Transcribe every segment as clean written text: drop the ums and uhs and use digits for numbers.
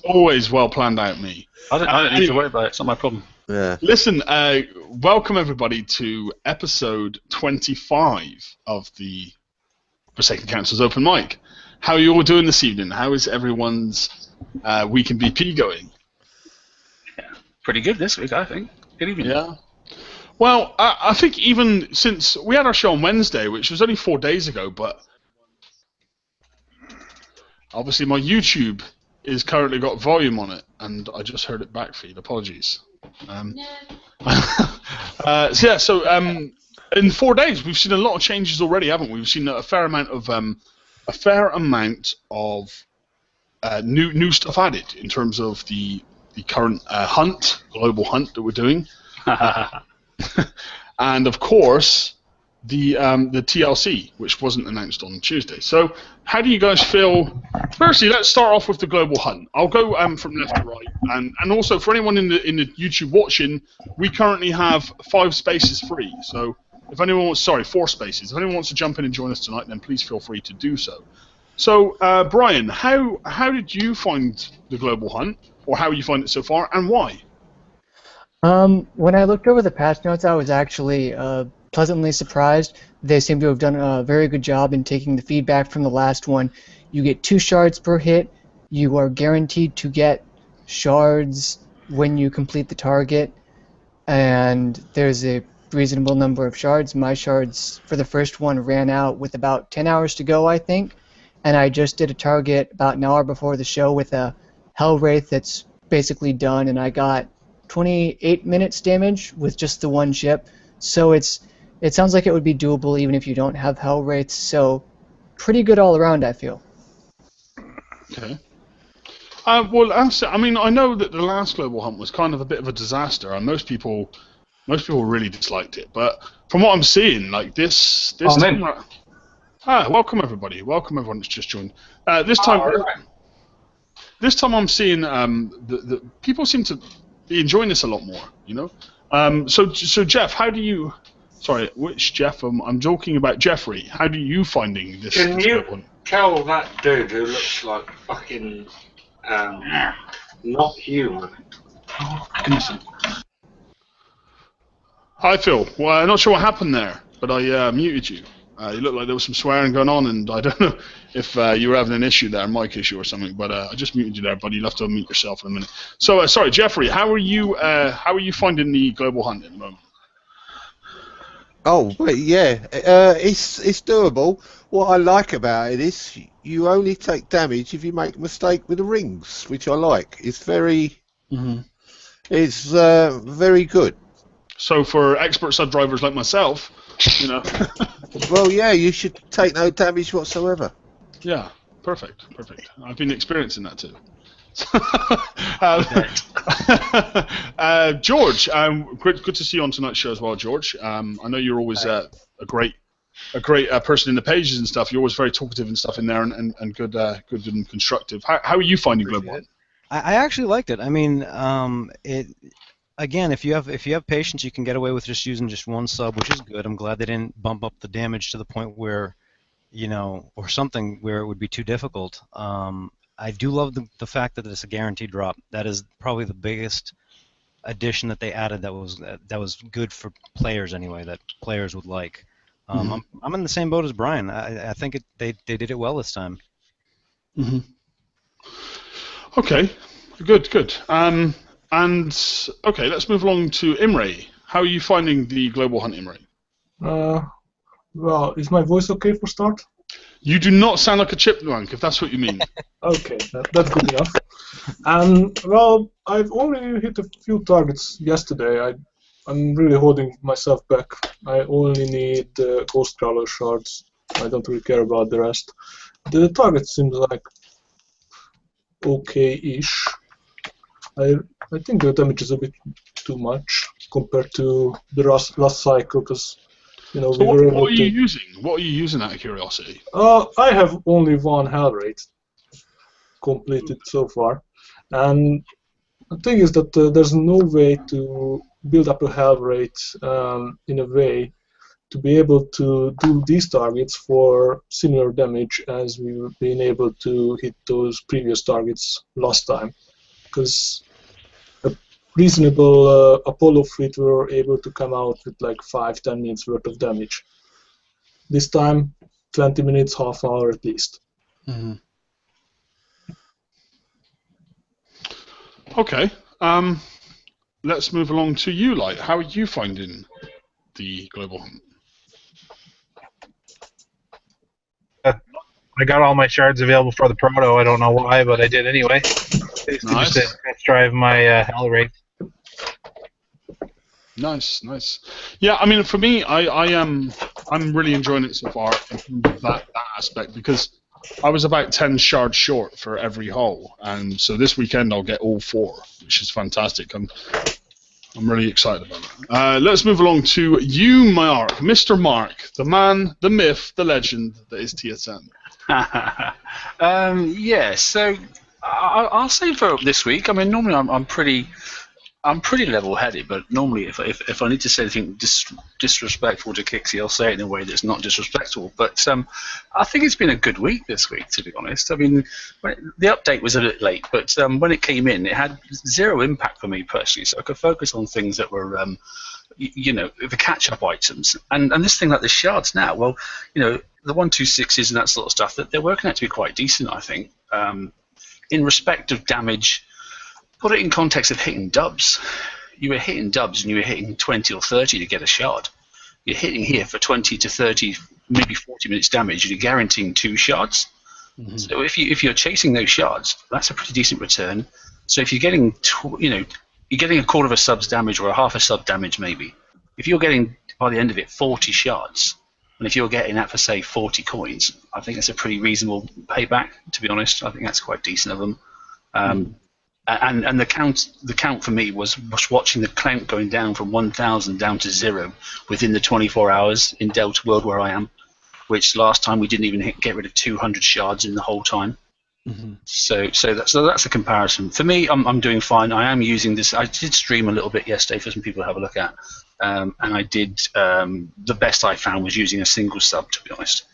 always well planned out, me. I don't need to worry about it. It's not my problem. Yeah. Listen, welcome everybody to episode 25 of the Forsaken Council's Open Mic. How are you all doing this evening? How is everyone's week in BP going? Yeah, pretty good this week, I think. Good evening. Yeah. Well, I think even since we had our show on Wednesday, which was only 4 days ago, but obviously my YouTube is currently got volume on it, and I just heard it back feed. Apologies. In 4 days we've seen a lot of changes already, haven't we? We've seen a fair amount of new stuff added in terms of the current global hunt that we're doing, and of course the TLC, which wasn't announced on Tuesday. So how do you guys feel? Firstly, let's start off with the global hunt. I'll go from left to right, and also for anyone in the YouTube watching, we currently have 5 spaces free. So if anyone wants, 4 spaces. If anyone wants to jump in and join us tonight, then please feel free to do so. So Brian, how did you find the global hunt, or how you find it so far, and why? When I looked over the patch notes, I was actually pleasantly surprised. They seem to have done a very good job in taking the feedback from the last one. You get 2 shards per hit. You are guaranteed to get shards when you complete the target, and there's a reasonable number of shards. My shards for the first one ran out with about 10 hours to go, I think, and I just did a target about an hour before the show with a Hell Wraith that's basically done, and I got 28 minutes damage with just the 1 ship. So it sounds like it would be doable even if you don't have Hell Wraiths, so pretty good all around, I feel. Okay. Well, I mean, I know that the last global hunt was kind of a bit of a disaster, and most people really disliked it. But from what I'm seeing, like this time, welcome everybody. Welcome everyone that's just joined. This time I'm seeing the people seem to be enjoying this a lot more. You know. So Jeff, how do you? Sorry, which Jeff? I'm talking about Jeffrey. How are you finding this? Can you tell that dude who looks like fucking not human? Hi Phil. Well, I'm not sure what happened there, but I muted you. You looked like there was some swearing going on, and I don't know if you were having an issue there, mic issue or something. But I just muted you there, buddy. You'll have to unmute yourself in a minute. So sorry, Jeffrey. How are you finding the global hunt at the moment? Oh, but yeah, it's doable. What I like about it is you only take damage if you make a mistake with the rings, which I like. It's very, it's very good. So for expert sub drivers like myself, you know. Well, yeah, you should take no damage whatsoever. Yeah, perfect. I've been experiencing that too. George, good to see you on tonight's show as well, George. I know you're always a great person in the pages and stuff. You're always very talkative and stuff in there, and good and constructive. How are you finding Global Hunt? I actually liked it. I mean, again, if you have patience, you can get away with just using just 1 sub, which is good. I'm glad they didn't bump up the damage to the point where, or something where it would be too difficult. I do love the fact that it's a guaranteed drop. That is probably the biggest addition that they added that was good for players anyway, that players would like. I'm in the same boat as Brian. I think they did it well this time. Mm-hmm. Okay, good. And okay, let's move along to Imre. How are you finding the global hunt, Imre? Well, is my voice okay for start? You do not sound like a chipmunk, if that's what you mean. Okay, that's good enough. Well, I've only hit a few targets yesterday. I'm really holding myself back. I only need Ghost Crawler shards. I don't really care about the rest. The target seems like okay-ish. I think the damage is a bit too much compared to the last cycle, because so what are you using? What are you using out of curiosity? I have only 1 Hell Wraith completed so far, and the thing is that there's no way to build up a Hell Wraith in a way to be able to do these targets for similar damage as we've been able to hit those previous targets last time. Because a reasonable Apollo fleet were able to come out with like 5-10 minutes worth of damage. This time, 20 minutes, half hour at least. Mm-hmm. Okay. Let's move along to you, Light. How are you finding the global hunt? I got all my shards available for the proto. I don't know why, but I did anyway. Nice. Just to drive my hell rate. Nice. Yeah, I mean, for me, I'm really enjoying it so far in that aspect, because I was about 10 shards short for every hole, and so this weekend I'll get all 4, which is fantastic. I'm really excited about it. Let's move along to you, Mark, Mr. Mark, the man, the myth, the legend that is TSM. Yeah, so I'll say for this week. I mean, normally I'm pretty level-headed, but normally if I need to say anything disrespectful to Kixie, I'll say it in a way that's not disrespectful. But I think it's been a good week this week, to be honest. I mean, the update was a bit late, but when it came in, it had zero impact for me personally, so I could focus on things that were, the catch-up items. And this thing like the shards now, well, the 126s and that sort of stuff, that they're working out to be quite decent, I think. In respect of damage, put it in context of hitting dubs. You were hitting dubs and you were hitting 20 or 30 to get a shard. You're hitting here for 20 to 30, maybe 40 minutes damage, and you're guaranteeing 2 shards. Mm-hmm. So if you're chasing those shards, that's a pretty decent return. So if you're getting, you're getting a quarter of a sub's damage or a half a sub damage maybe. If you're getting, by the end of it, 40 shards, and if you're getting that for, say, 40 coins, I think that's a pretty reasonable payback, to be honest. I think that's quite decent of them. And the count for me was watching the count going down from 1,000 down to 0 within the 24 hours in Delta World where I am, which last time we didn't even get rid of 200 shards in the whole time. Mm-hmm. So that's a comparison. For me, I'm doing fine. I am using this. I did stream a little bit yesterday for some people to have a look at, and I did. The best I found was using a single sub. To be honest,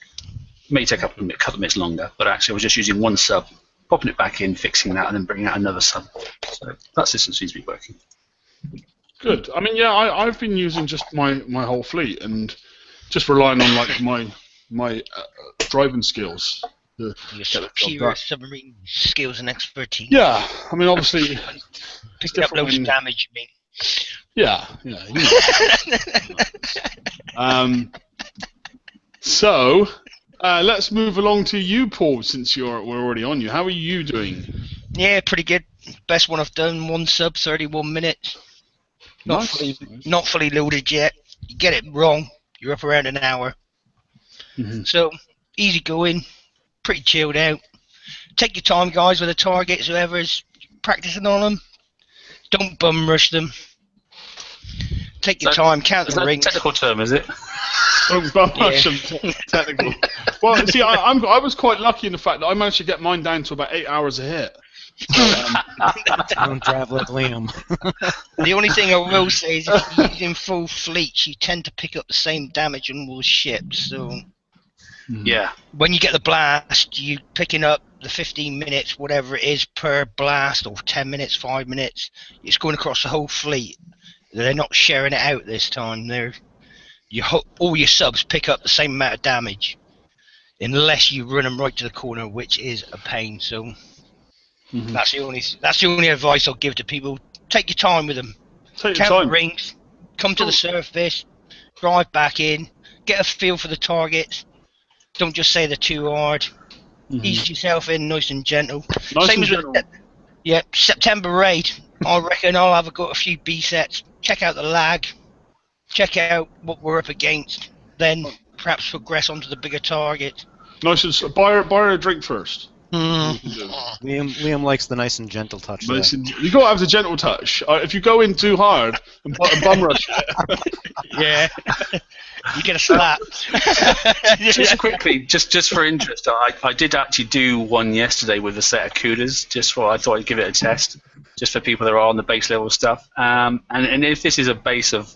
it may take a couple of minutes longer, but actually I was just using one sub, popping it back in, fixing that, and then bringing out another sub. So that system seems to be working. Good. I mean, yeah, I've been using just my whole fleet and just relying on like my driving skills. Your superior submarine skills and expertise. Yeah, I mean, obviously, picking up loads of damage. You mean? Yeah. So. Let's move along to you, Paul, since we're already on you. How are you doing? Yeah, pretty good. Best one I've done, 1 sub, 31 minutes. Not fully loaded yet. You get it wrong, you're up around an hour. Mm-hmm. So, easy going, pretty chilled out. Take your time, guys, with the targets, whoever's practicing on them. Don't bum rush them. Take your time, count the rings. Technical term, is it? Technical. Well, see, I was quite lucky in the fact that I managed to get mine down to about 8 hours a hit. Don't drive like Liam. The only thing I will say is if you're using full fleets, you tend to pick up the same damage on all ships. So, yeah, when you get the blast, you're picking up the 15 minutes, whatever it is per blast, or 10 minutes, 5 minutes. It's going across the whole fleet. They're not sharing it out this time. All your subs pick up the same amount of damage, unless you run them right to the corner, which is a pain. So that's the only advice I'll give to people. Take your time with them. Count the rings, come to the surface, drive back in, get a feel for the targets. Don't just say they're too hard. Ease yourself in, nice and gentle. Same as with September raid. I reckon I'll have got a few B sets. Check out the lag. Check out what we're up against. Then perhaps progress onto the bigger target. Nice and buy her a drink first. Liam likes the nice and gentle touch. You got to have the gentle touch. If you go in too hard and bum rush it, yeah, you get a slap. Just quickly, just for interest, I did actually do one yesterday with a set of Kudas. I thought I'd give it a test, just for people that are on the base level stuff. And if this is a base of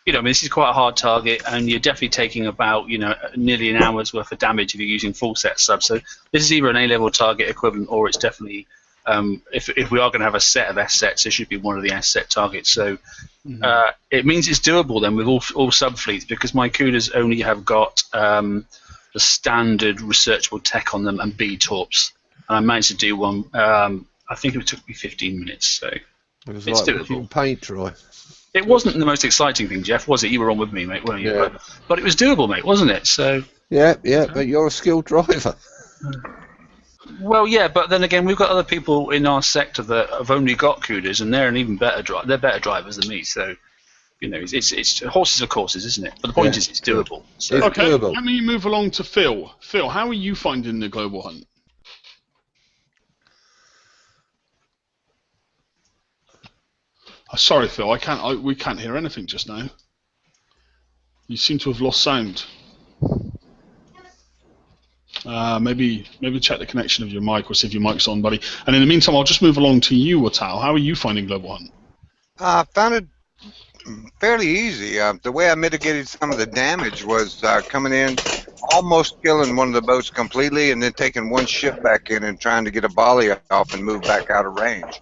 you know, I mean, this is quite a hard target, and you're definitely taking about, you know, nearly an hour's worth of damage if you're using full set subs. So this is either an A-level target equivalent, or it's definitely, if we are going to have a set of S sets, it should be one of the S set targets. So it means it's doable then with all sub fleets, because my Kudas only have got the standard researchable tech on them and B torps, and I managed to do one. I think it took me 15 minutes. So It was it's like doable. watching paint dry. It wasn't the most exciting thing, Jeff, was it? You were on with me, mate, weren't you? Yeah. But it was doable, mate, wasn't it? So. Yeah, but you're a skilled driver. Well, yeah, but then again, we've got other people in our sector that have only got Kudas, and they're an even better they're better drivers than me. So, you know, it's horses of courses, isn't it? But the point is, it's doable. So. It's Okay, doable. let me move along to Phil. Phil, how are you finding the global hunt? Sorry, Phil, we can't hear anything just now. You seem to have lost sound. Maybe check the connection of your mic, or see if your mic's on, buddy. And in the meantime, I'll just move along to you, Watal. How are you finding global hunt? I found it fairly easy. The way I mitigated some of the damage was coming in, almost killing one of the boats completely, and then taking one ship back in and trying to get a volley off and move back out of range.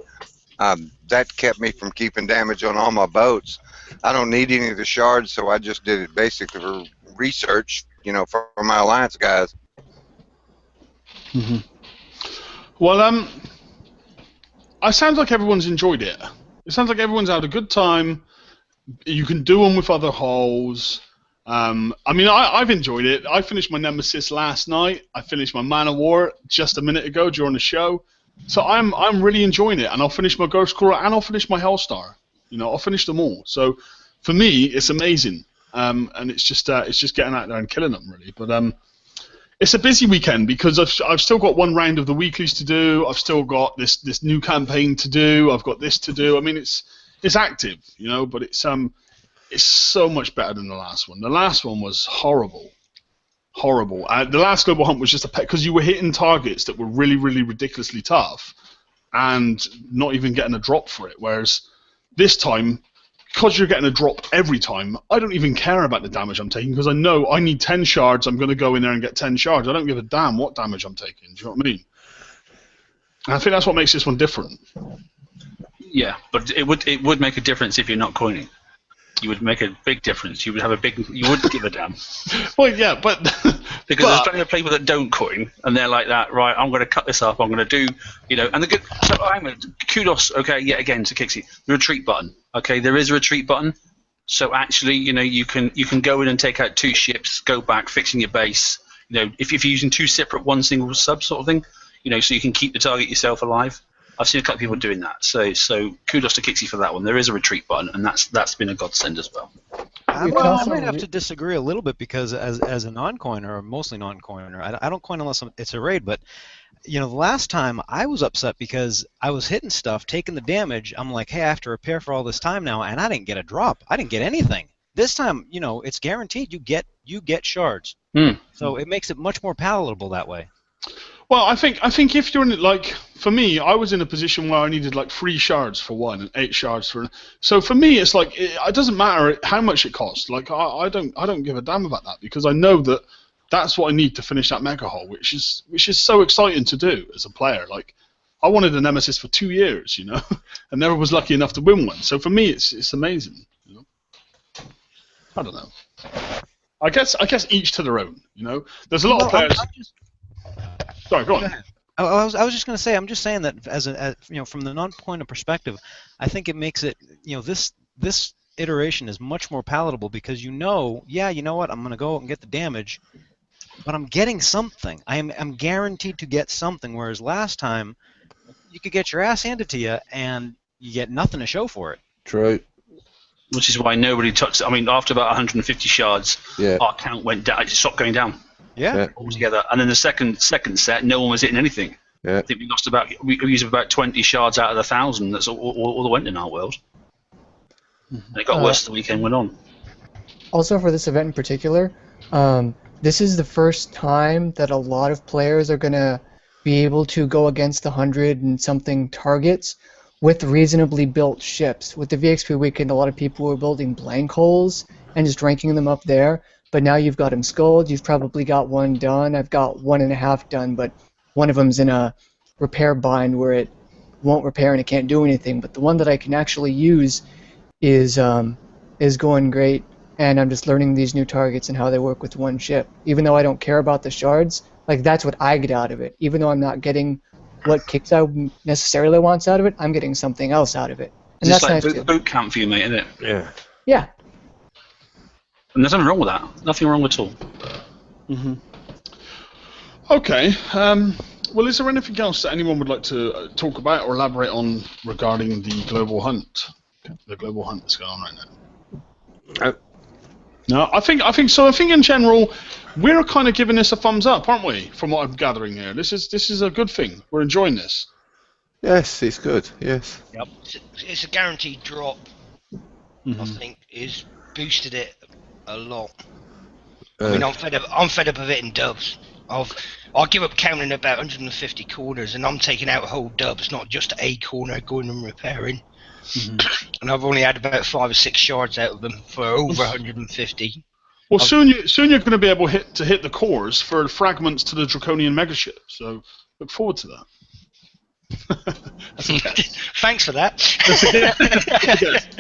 That kept me from keeping damage on all my boats. I don't need any of the shards, so I just did it basically for research, you know, for my Alliance guys. Mm-hmm. Well, it sounds like everyone's enjoyed it. It sounds like everyone's had a good time. You can do them with other hulls. I mean, I've enjoyed it. I finished my Nemesis last night. I finished my Man of War just a minute ago during the show. So I'm really enjoying it, and I'll finish my Ghost Crawler and I'll finish my Hellstar. You know, I'll finish them all. So for me, it's amazing, and it's just getting out there and killing them, really. But it's a busy weekend because I've still got one round of the weeklies to do. I've still got this new campaign to do. I've got this to do. I mean, it's active, you know, but it's so much better than the last one. The last one was horrible. The last global hunt was just a because you were hitting targets that were really, really ridiculously tough, and not even getting a drop for it. Whereas this time, because you're getting a drop every time, I don't even care about the damage I'm taking, because I know I need 10 shards. I'm going to go in there and get 10 shards. I don't give a damn what damage I'm taking. Do you know what I mean? And I think that's what makes this one different. Yeah, but it would make a difference if you're not coining. You would make a big difference. You wouldn't give a damn. Well, yeah, but because there's plenty of people that don't coin, and they're like that. Right, I'm going to cut this up. I'm going to do, you know. And the good. So kudos. Okay, yet again to Kixie. The retreat button. Okay, there is a retreat button. So actually, you know, you can go in and take out 2 ships, go back, fixing your base. You know, if you're using 2 separate, 1 single sub sort of thing, you know, so you can keep the target yourself alive. I've seen a couple of people doing that, so kudos to Kixie for that one. There is a retreat button, and that's been a godsend as well. Well, I might have to disagree a little bit, because as a non-coiner, or mostly non-coiner, I don't coin unless it's a raid, but you know, the last time I was upset because I was hitting stuff, taking the damage. I'm like, hey, I have to repair for all this time now, and I didn't get a drop. I didn't get anything. This time, you know, it's guaranteed you get shards. So it makes it much more palatable that way. Well, I think if you're in it, like, for me, I was in a position where I needed like 3 shards for one and 8 shards for. So for me, it's like it doesn't matter how much it costs. Like I don't give a damn about that, because I know that that's what I need to finish that mega hull, which is so exciting to do as a player. Like, I wanted a Nemesis for 2 years, you know, and never was lucky enough to win one. So for me, it's amazing. You know? I don't know. I guess each to their own. You know, there's a lot of players. Sorry, go on. I was just going to say, I'm just saying that as you know, from the non-coiner perspective, I think it makes it, you know, this iteration is much more palatable, because you know what, I'm going to go out and get the damage, but I'm getting something. I'm guaranteed to get something, whereas last time you could get your ass handed to you and you get nothing to show for it. True. Which is why nobody touched. I mean, after about 150 shards, our count went down. It stopped going down. Yeah. Altogether, and then the second set, no one was hitting anything. Yeah. I think we used about 20 shards out of the 1,000. That's all that went in our world. And it got worse as the weekend went on. Also, for this event in particular, this is the first time that a lot of players are going to be able to go against the 100 and something targets with reasonably built ships. With the VXP weekend, a lot of people were building blank holes and just ranking them up there. But now you've got them skulled. You've probably got one done. I've got 1.5 done, but one of them's in a repair bind where it won't repair and it can't do anything. But the one that I can actually use is going great, and I'm just learning these new targets and how they work with one ship. Even though I don't care about the shards, like that's what I get out of it. Even though I'm not getting what KiXEye necessarily wants out of it, I'm getting something else out of it. And It's that's like nice too. boot camp for you, mate, isn't it? Yeah. Yeah. And there's nothing wrong with that. Nothing wrong at all. Okay. Well, is there anything else that anyone would like to talk about or elaborate on regarding the global hunt? The global hunt that's going on right now. No, I think so. I think in general, we're kind of giving this a thumbs up, aren't we? From what I'm gathering here, this is a good thing. We're enjoying this. Yes, it's good. Yes. Yep. It's a guaranteed drop. I think is boosted it a lot. I mean, I'm fed up of it in dubs. I give up counting about 150 corners, and I'm taking out whole dubs, not just a corner going and repairing. And I've only had about 5 or 6 shards out of them for over 150. Well, soon you're going to be able to hit the cores for fragments to the Draconian megaship. So look forward to that. Thanks for that.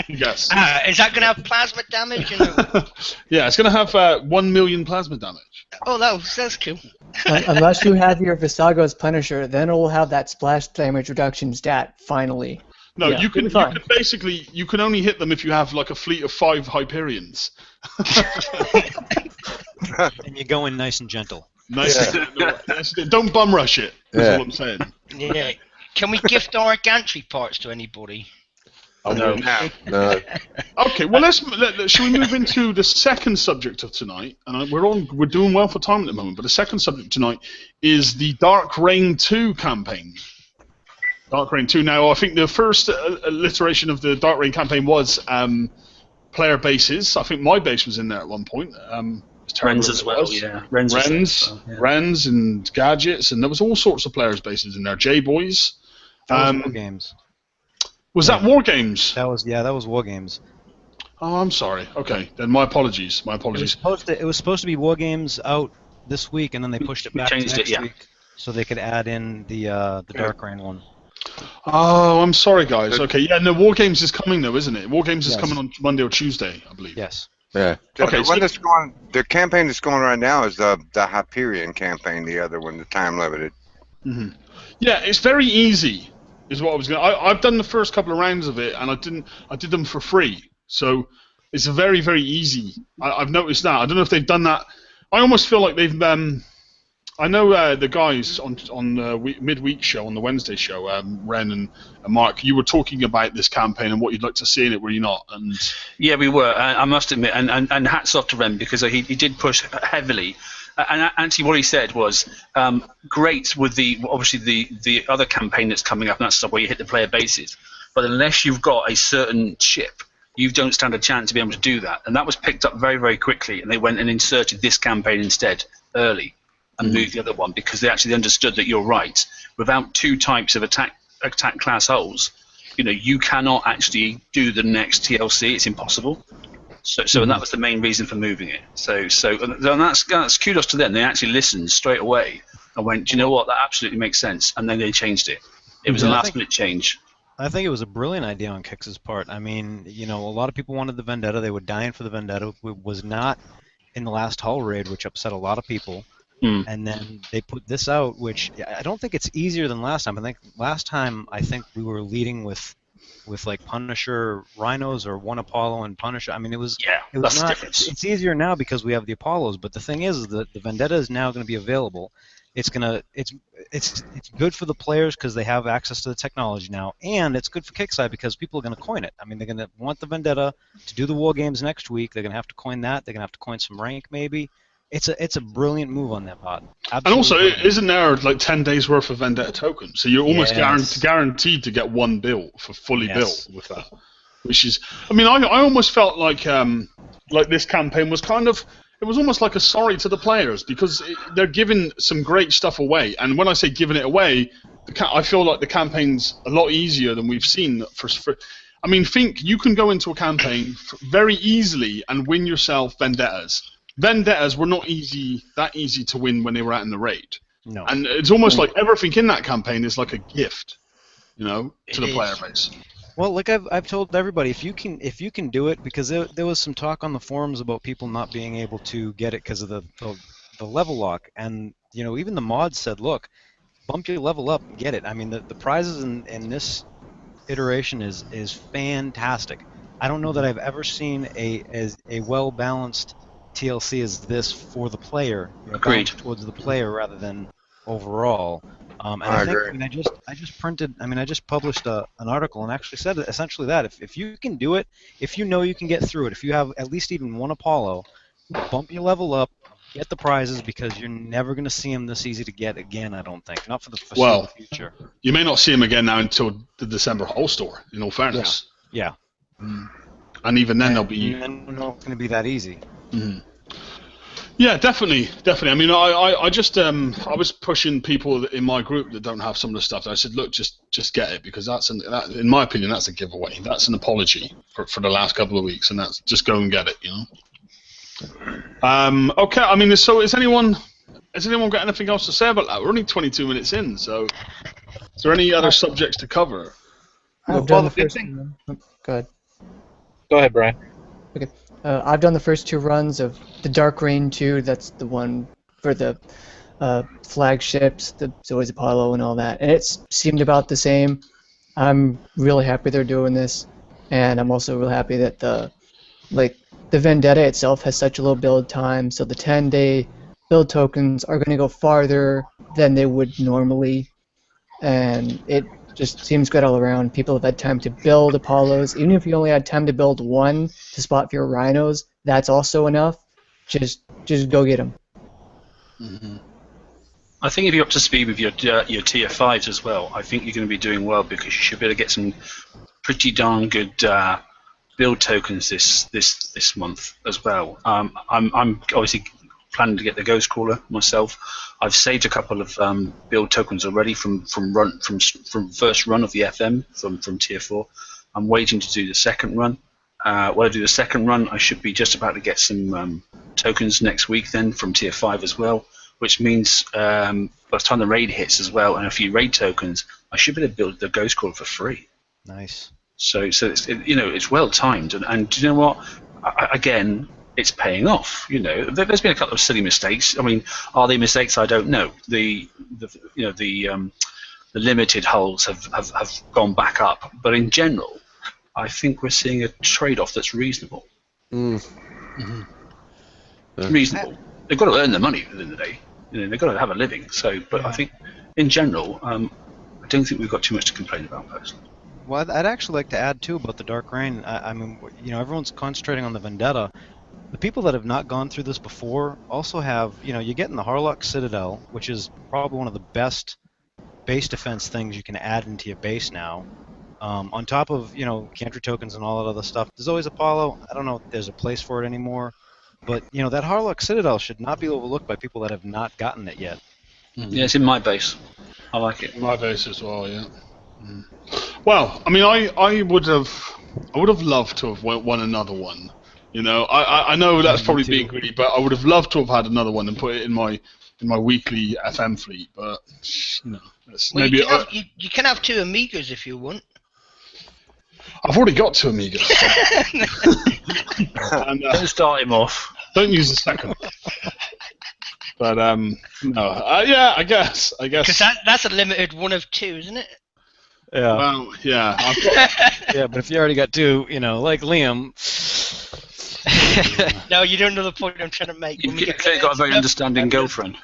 Yes. Is that going to have plasma damage? Yeah, it's going to have 1 million plasma damage. Oh, that's cool. Unless you have your Visago's Punisher, then it will have that splash damage reduction stat, finally. No, Yeah, you can fine. you can only hit them if you have like a fleet of 5 Hyperions. And you go in nice and gentle. Nice. Don't bum rush it. That's all I'm saying. Yeah. Can we gift our gantry parts to anybody? Oh, no. Okay, well shall we move into the second subject of tonight? And we're doing well for time at the moment, but the second subject tonight is the Dark Reign 2 campaign. Dark Reign 2. Now, I think the first iteration of the Dark Reign campaign was player bases. I think my base was in there at one point. Wrens as well, yeah. Wrens and gadgets, and there was all sorts of players' bases in there. J-Boys. That was War Games. Was that War Games? That was War Games. Oh, I'm sorry. Okay, then my apologies. It was supposed to be War Games out this week, and then they pushed it back to next week so they could add in the Dark Reign one. Oh, I'm sorry, guys. Okay, yeah, no, War Games is coming though, isn't it? War Games is coming on Monday or Tuesday, I believe. Yes. Yeah. Okay, the campaign that's going right now is the Hyperion campaign. The other one, the time limited. Yeah, it's very easy. Is what I was going. I've done the first couple of rounds of it, and I did them for free. So it's a very, very easy. I've noticed that. I don't know if they've done that. I almost feel like they've. I know the guys on the midweek show, on the Wednesday show, Ren and Mark, you were talking about this campaign and what you'd like to see in it, were you not? And yeah, we were. I must admit, and hats off to Ren because he did push heavily. And actually, what he said was great with the other campaign that's coming up, and that's where you hit the player bases. But unless you've got a certain ship, you don't stand a chance to be able to do that. And that was picked up very, very quickly, and they went and inserted this campaign instead early. And move the other one because they actually understood that you're right. Without 2 types of attack class hulls, you cannot actually do the next TLC. It's impossible. So and that was the main reason for moving it. So and that's kudos to them. They actually listened straight away and went, do you know what? That absolutely makes sense. And then they changed it. It was a last-minute change. I think it was a brilliant idea on Kix's part. I mean, a lot of people wanted the Vendetta. They were dying for the Vendetta. It was not in the last hull raid, which upset a lot of people. And then they put this out, which I don't think it's easier than last time. I think last time we were leading with like Punisher Rhinos or one Apollo and Punisher. I mean, it was that's not. the difference. It's easier now because we have the Apollos. But the thing is that the Vendetta is now going to be available. It's good for the players because they have access to the technology now, and it's good for KiXEye because people are going to coin it. I mean, they're going to want the Vendetta to do the War Games next week. They're going to have to coin that. They're going to have to coin some rank maybe. It's a brilliant move on that part. Absolutely. And also, isn't there like 10 days worth of Vendetta tokens? So you're almost guaranteed to get one bill for fully built with that. Which is, I mean, I almost felt like this campaign was it was almost like a sorry to the players because they're giving some great stuff away. And when I say giving it away, I feel like the campaign's a lot easier than we've seen. I mean, think you can go into a campaign very easily and win yourself vendettas. Vendettas were not that easy to win when they were out in the raid. No. And it's almost like everything in that campaign is like a gift, to the player base. Well, like I've told everybody, if you can do it, because there was some talk on the forums about people not being able to get it because of the level lock, and even the mods said, look, bump your level up and get it. I mean, the prizes in this iteration is fantastic. I don't know that I've ever seen a well balanced TLC as this for the player. Agreed. Towards the player rather than overall. And I think, agree. I just published an article and actually said essentially that if you can do it, if you know you can get through it, if you have at least even one Apollo, bump your level up, get the prizes, because you're never going to see them this easy to get again, I don't think. Not for the foreseeable future. You may not see them again now until the December whole store, in all fairness. Yeah. And even then they'll be... And then it's going to be that easy. Mm-hmm. Yeah, definitely. I mean, I just I was pushing people in my group that don't have some of the stuff. I said, look, just get it, because in my opinion, that's a giveaway. That's an apology for the last couple of weeks, and that's just go and get it, Okay, I mean, so has anyone got anything else to say about that? We're only 22 minutes in, so is there any other subjects to cover? I've done the first one. Go ahead. Go ahead, Brian. Okay. I've done the first 2 runs of the ReIgn 2. That's the one for the flagships, the Zoe's Apollo and all that. And it seemed about the same. I'm really happy they're doing this. And I'm also really happy that the Vendetta itself has such a low build time, so the 10-day build tokens are going to go farther than they would normally. And it just seems good all around. People have had time to build Apollos. Even if you only had time to build one to spot for your rhinos, that's also enough. Just go get them. Mm-hmm. I think if you're up to speed with your TF5s as well, I think you're going to be doing well, because you should be able to get some pretty darn good build tokens this month as well. I'm obviously planning to get the Ghost Crawler myself. I've saved a couple of build tokens already from first run of the FM from Tier 4. I'm waiting to do the second run. When I do the second run, I should be just about to get some tokens next week then from Tier 5 as well, which means by the time the raid hits as well and a few raid tokens, I should be able to build the Ghost Crawler for free. Nice. So it's well timed, and do you know what? Again, it's paying off. There's been a couple of silly mistakes. I mean, are they mistakes? I don't know. The limited hulls have gone back up, but in general, I think we're seeing a trade-off that's reasonable. Mm-hmm. Reasonable. They've got to earn their money at the end of the day. They've got to have a living. But I think in general, I don't think we've got too much to complain about personally. Well, I'd actually like to add too about the ReIgn. I mean, everyone's concentrating on the Vendetta. The people that have not gone through this before also have, you get in the Harlock Citadel, which is probably one of the best base defense things you can add into your base now. On top of, Cantry tokens and all that other stuff. There's always Apollo. I don't know if there's a place for it anymore. But, that Harlock Citadel should not be overlooked by people that have not gotten it yet. Mm-hmm. Yeah, it's in my base. I like it. In my base as well, yeah. Mm. Well, I mean, I would have loved to have won another one. I know that's probably being greedy, but I would have loved to have had another one and put it in my weekly FM fleet. But maybe you can have 2 Amigas if you want. I've already got 2 Amigas. And, don't start him off. Don't use the second one. But no, yeah, I guess. Because that's a limited 1 of 2, isn't it? Yeah. Well, yeah. Yeah, but if you already got 2, like Liam. No, you don't know the point I'm trying to make. You've got a very understanding girlfriend.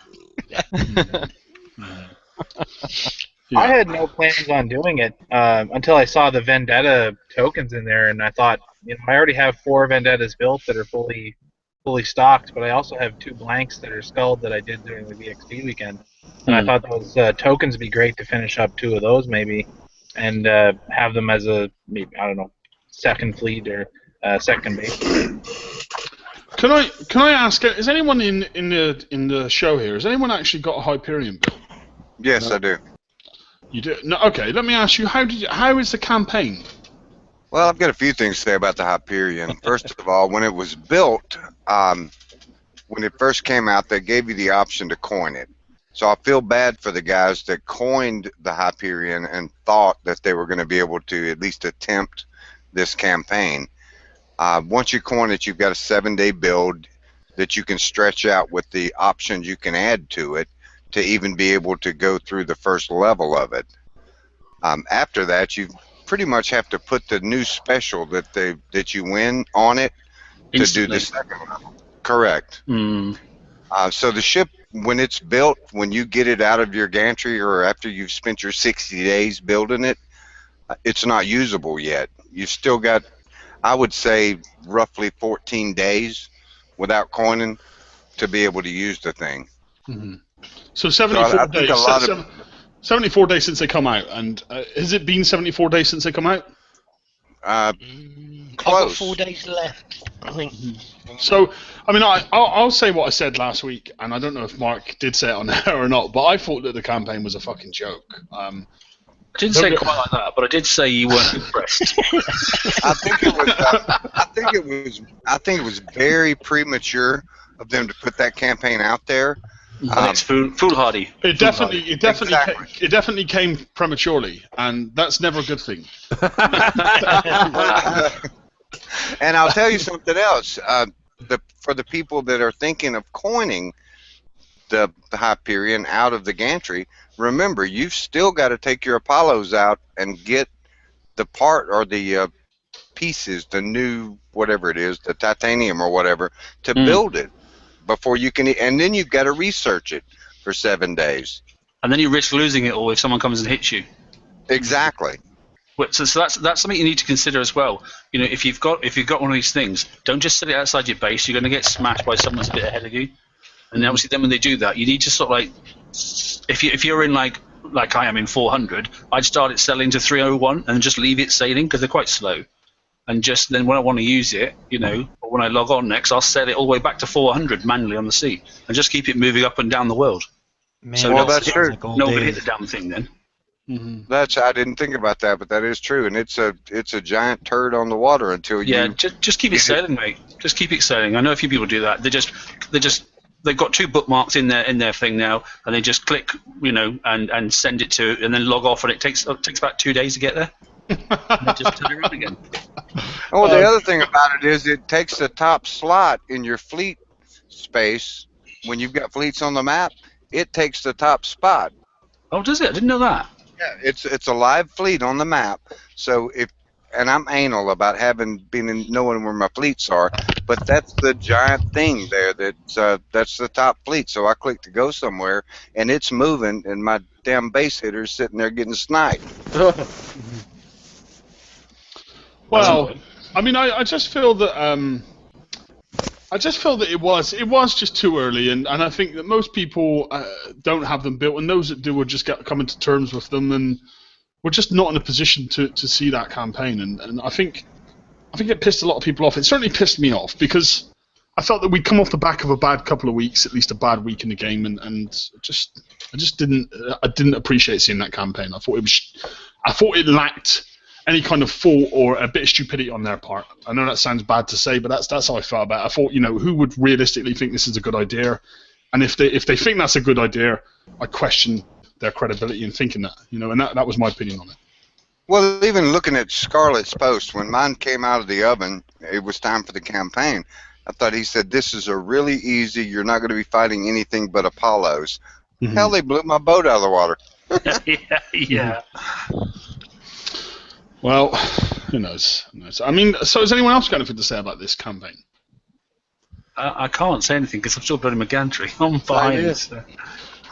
I had no plans on doing it until I saw the Vendetta tokens in there, and I thought, I already have 4 Vendettas built that are fully stocked, but I also have 2 blanks that are skulled that I did during the VXP weekend, and I thought those tokens would be great to finish up 2 of those maybe, and have them as a second fleet or second base. Can I ask? Is anyone in the show here? Has anyone actually got a Hyperion build? Yes, I do. You do? No. Okay. Let me ask you. How is the campaign? Well, I've got a few things to say about the Hyperion. First of all, when it was built, when it first came out, they gave you the option to coin it. So I feel bad for the guys that coined the Hyperion and thought that they were going to be able to at least attempt this campaign. Once you coin it, you've got a 7-day build that you can stretch out with the options you can add to it to even be able to go through the first level of it. After that, you pretty much have to put the new special that you win on it to do the second level. Correct. So the ship, when it's built, when you get it out of your gantry or after you've spent your 60 days building it, it's not usable yet. You've still got, I would say, roughly 14 days without coining to be able to use the thing. So 74 days. 74 days since they come out, and has it been 74 days since they come out? I've got 4 days left, I think. So, I mean, I'll say what I said last week, and I don't know if Mark did say it on there or not, but I thought that the campaign was a fucking joke. I didn't say quite like that, but I did say you weren't impressed. I think it was very premature of them to put that campaign out there. It's foolhardy. It definitely came prematurely, and that's never a good thing. And I'll tell you something else. For the people that are thinking of coining the Hyperion out of the gantry, remember, you've still got to take your Apollos out and get the part or the pieces, the new whatever it is, the titanium or whatever, to build it before you can. And then you've got to research it for 7 days. And then you risk losing it all if someone comes and hits you. Exactly. So that's something you need to consider as well. You know, if you've got one of these things, don't just sit it outside your base. You're going to get smashed by someone that's a bit ahead of you. And obviously, then when they do that, you need to sort of like, if you're in like I am in 400, I'd start it selling to 301 and just leave it sailing because they're quite slow. And just then when I want to use it, you know, or when I log on next, I'll set it all the way back to 400 manually on the sea and just keep it moving up and down the world. Man, so well, that's true. Nobody hit the damn thing then. I didn't think about that, but that is true, and it's a giant turd on the water until you. Yeah, just keep it sailing, mate. Just keep it sailing. I know a few people do that. They've got 2 bookmarks in their thing now, and they just click, you know, and send it to, and then log off, and it takes about 2 days to get there. And they just turn it around again. Oh, the other thing about it is it takes the top slot in your fleet space. When you've got fleets on the map, it takes the top spot. Oh, does it? I didn't know that. Yeah, it's a live fleet on the map. So and I'm anal about knowing where my fleets are, but that's the giant thing there. That's the top fleet. So I click to go somewhere, and it's moving, and my damn base hitter's sitting there getting sniped. Well, I mean, I just feel that it was just too early, and I think that most people don't have them built, and those that do will just coming to terms with them, and we're just not in a position to see that campaign, and I think it pissed a lot of people off. It certainly pissed me off because I felt that we'd come off the back of a bad couple of weeks, at least a bad week in the game, and I just didn't appreciate seeing that campaign. I thought it lacked any kind of fault or a bit of stupidity on their part. I know that sounds bad to say, but that's how I felt about it. I thought, you know, who would realistically think this is a good idea? And if they think that's a good idea, I question their credibility in thinking that, you know, and that was my opinion on it. Well, even looking at Scarlett's post, when mine came out of the oven, it was time for the campaign. I thought he said, this is a really easy, you're not going to be fighting anything but Apollos. Hell, they blew my boat out of the water. Yeah. Well, who knows? I mean, so has anyone else got anything to say about this campaign? I can't say anything because I'm still building my gantry. I'm behind it. So.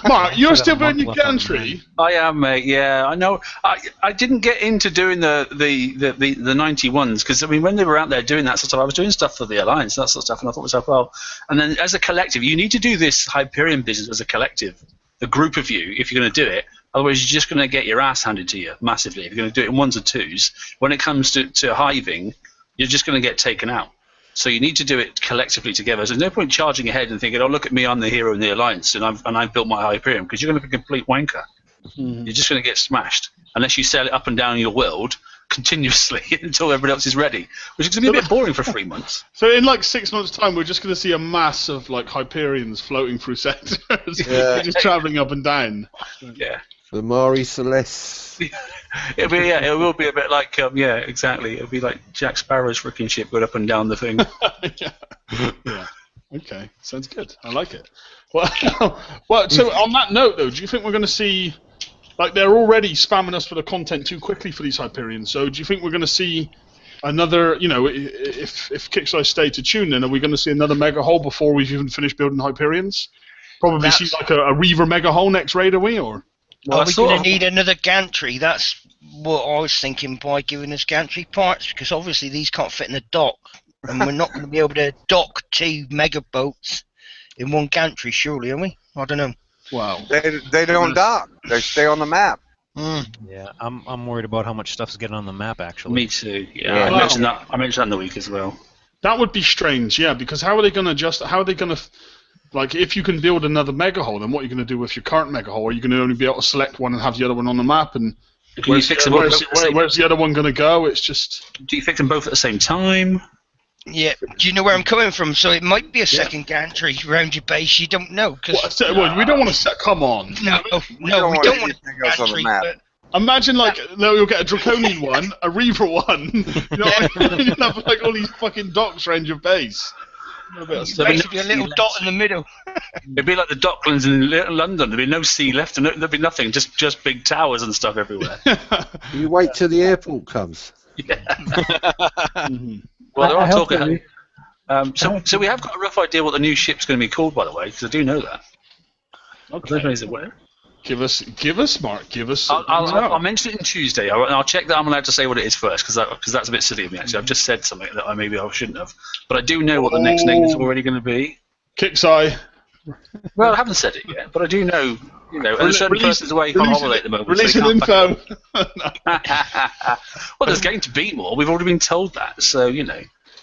Mark, you're still building your gantry? I am, mate. Yeah, I know. I didn't get into doing the 91s because I mean, when they were out there doing that sort of stuff, I was doing stuff for the Alliance, that sort of stuff, and I thought to myself, well, and then as a collective, you need to do this Hyperion business as a collective, a group of you, if you're going to do it. Otherwise, you're just going to get your ass handed to you massively. If you're going to do it in 1s or 2s, when it comes to hiving, you're just going to get taken out. So you need to do it collectively together. So there's no point charging ahead and thinking, "Oh, look at me, I'm the hero in the Alliance, and I've built my Hyperion," because you're going to be a complete wanker. You're just going to get smashed unless you sail it up and down your world continuously until everybody else is ready, which is going to be a bit boring for 3 months. So in like 6 months' time, we're just going to see a mass of like Hyperions floating through sectors, just traveling up and down. Yeah. The Mari Celeste. It will be a bit like exactly. It'll be like Jack Sparrow's freaking ship going up and down the thing. Yeah. Okay, sounds good. I like it. Well, so on that note, though, do you think we're going to see, like, they're already spamming us for the content too quickly for these Hyperions, so do you think we're going to see another, if Kickstarter stay to tune, then are we going to see another mega hull before we've even finished building Hyperions? Probably see like a Reaver mega hull next raid, are we, or? Well, are we going to need another gantry? That's what I was thinking by giving us gantry parts, because obviously these can't fit in the dock, and we're not going to be able to dock 2 mega boats in one gantry, surely, are we? I don't know. Wow. They don't dock. They stay on the map. Yeah, I'm worried about how much stuff's getting on the map, actually. Me too. Yeah, I mentioned that in the week as well. That would be strange, yeah, because how are they going to adjust? How are they going to, like, if you can build another mega hull, then what are you going to do with your current mega hull? Are you going to only be able to select one and have the other one on the map? And where's the other one going to go? It's just. Do you fix them both at the same time? Yeah, do you know where I'm coming from? So it might be a second gantry around your base. You don't know, because we don't want to set. Come on. No, we don't want anything else on the map. Imagine you'll get a Draconian one, a Reaver one. You'll have like all these fucking docks around your base. Basically a little dot in the middle. It'd be like the Docklands in London. There'd be no sea left, and there'd be nothing. Just big towers and stuff everywhere. You wait till the airport comes. Yeah. Well, they're all talking. So we have got a rough idea what the new ship's going to be called, by the way, because I do know that. Okay. Is it where? Give us, Mark. Give us. I'll mention it on Tuesday. I'll check that I'm allowed to say what it is first, because that's a bit silly of me, actually. I've just said something that maybe I shouldn't have. But I do know what the next name is already going to be. Kickseye. Well, I haven't said it yet, but I do know, and a certain person's away on holiday at the moment. Releasing info. Well, there's going to be more. We've already been told that, so,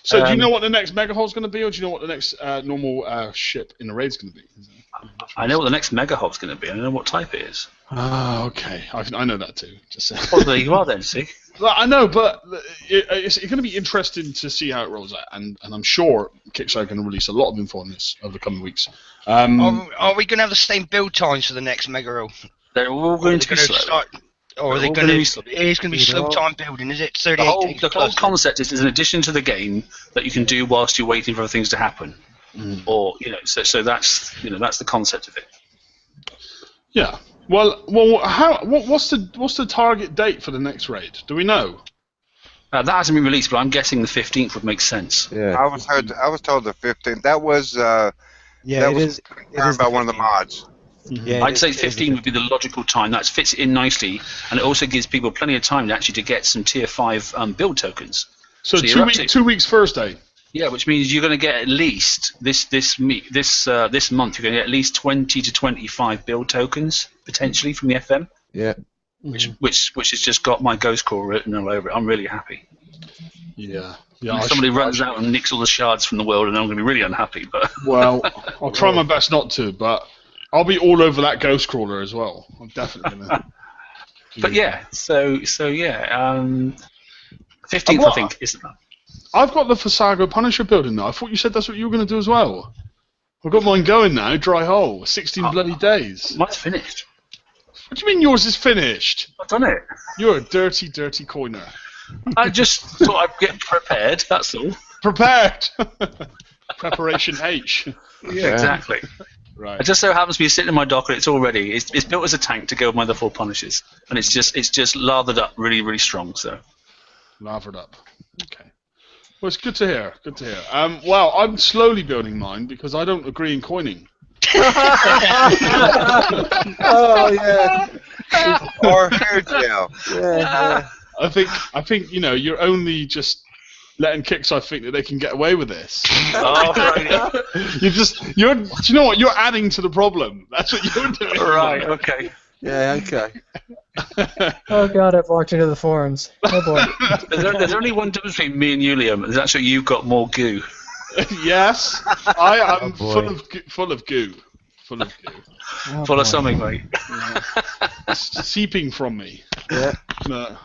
So do you know what the next mega hull's going to be, or do you know what the next normal ship in the raid's going to be? I know what the next mega hull's going to be. I don't know what type it is. Ah, okay. I know that too. Well, there you are then, see? Well, I know, but it's going to be interesting to see how it rolls out, and I'm sure Kickstarter are going to release a lot of info on this over the coming weeks. Are we going to have the same build times for the next mega hull? They're all going to be slow. Or are they going to be slow? It's going to be slow time building, is it? 38 days. The whole concept is an addition to the game that you can do whilst you're waiting for things to happen. Or so that's that's the concept of it. Yeah. Well, what's the target date for the next raid? Do we know? That hasn't been released, but I'm guessing the 15th would make sense. Yeah. I was told the 15th. That was it is confirmed by one of the mods. Yeah, I'd say 15 would be the logical time. That fits in nicely, and it also gives people plenty of time to get some tier 5 build tokens. So 2 weeks Thursday. Yeah, which means you're going to get at least this month. You're going to get at least 20 to 25 build tokens potentially from the FM. Yeah. Which has just got my ghost core written all over it. I'm really happy. Yeah. If somebody runs out and nicks all the shards from the world, and I'm going to be really unhappy. But well, I'll try my best not to, but I'll be all over that ghost crawler as well. I'm definitely going to. But yeah, so 15th, I think, isn't that? I've got the Fasago Punisher building now. I thought you said that's what you were going to do as well. I've got mine going now, dry hole, 16 bloody days. Mine's finished. What do you mean yours is finished? I've done it. You're a dirty, dirty coiner. I just thought I'd get prepared, that's all. Prepared! Preparation H. Yeah, exactly. Right. It just so happens to be sitting in my dock, and it's already it's built as a tank to go with my other 4 Punishers, and it's just lathered up really, really strong. So lathered up. Okay. Well, it's good to hear. Good to hear. Well, I'm slowly building mine because I don't agree in coining. Oh yeah. Or hair gel. Yeah. I think you're only just letting Kickstarter think that they can get away with this. Oh, right. Do you know what? You're adding to the problem. That's what you're doing. Right. Okay. Yeah. Okay. Oh god, I've walked into the forums. Oh boy. There's only one difference between me and you, Liam, and that's that you've got more goo. Yes, I am full of goo. Full of goo. Oh, Full of boy. something, mate. Yeah. Seeping from me. Yeah. No.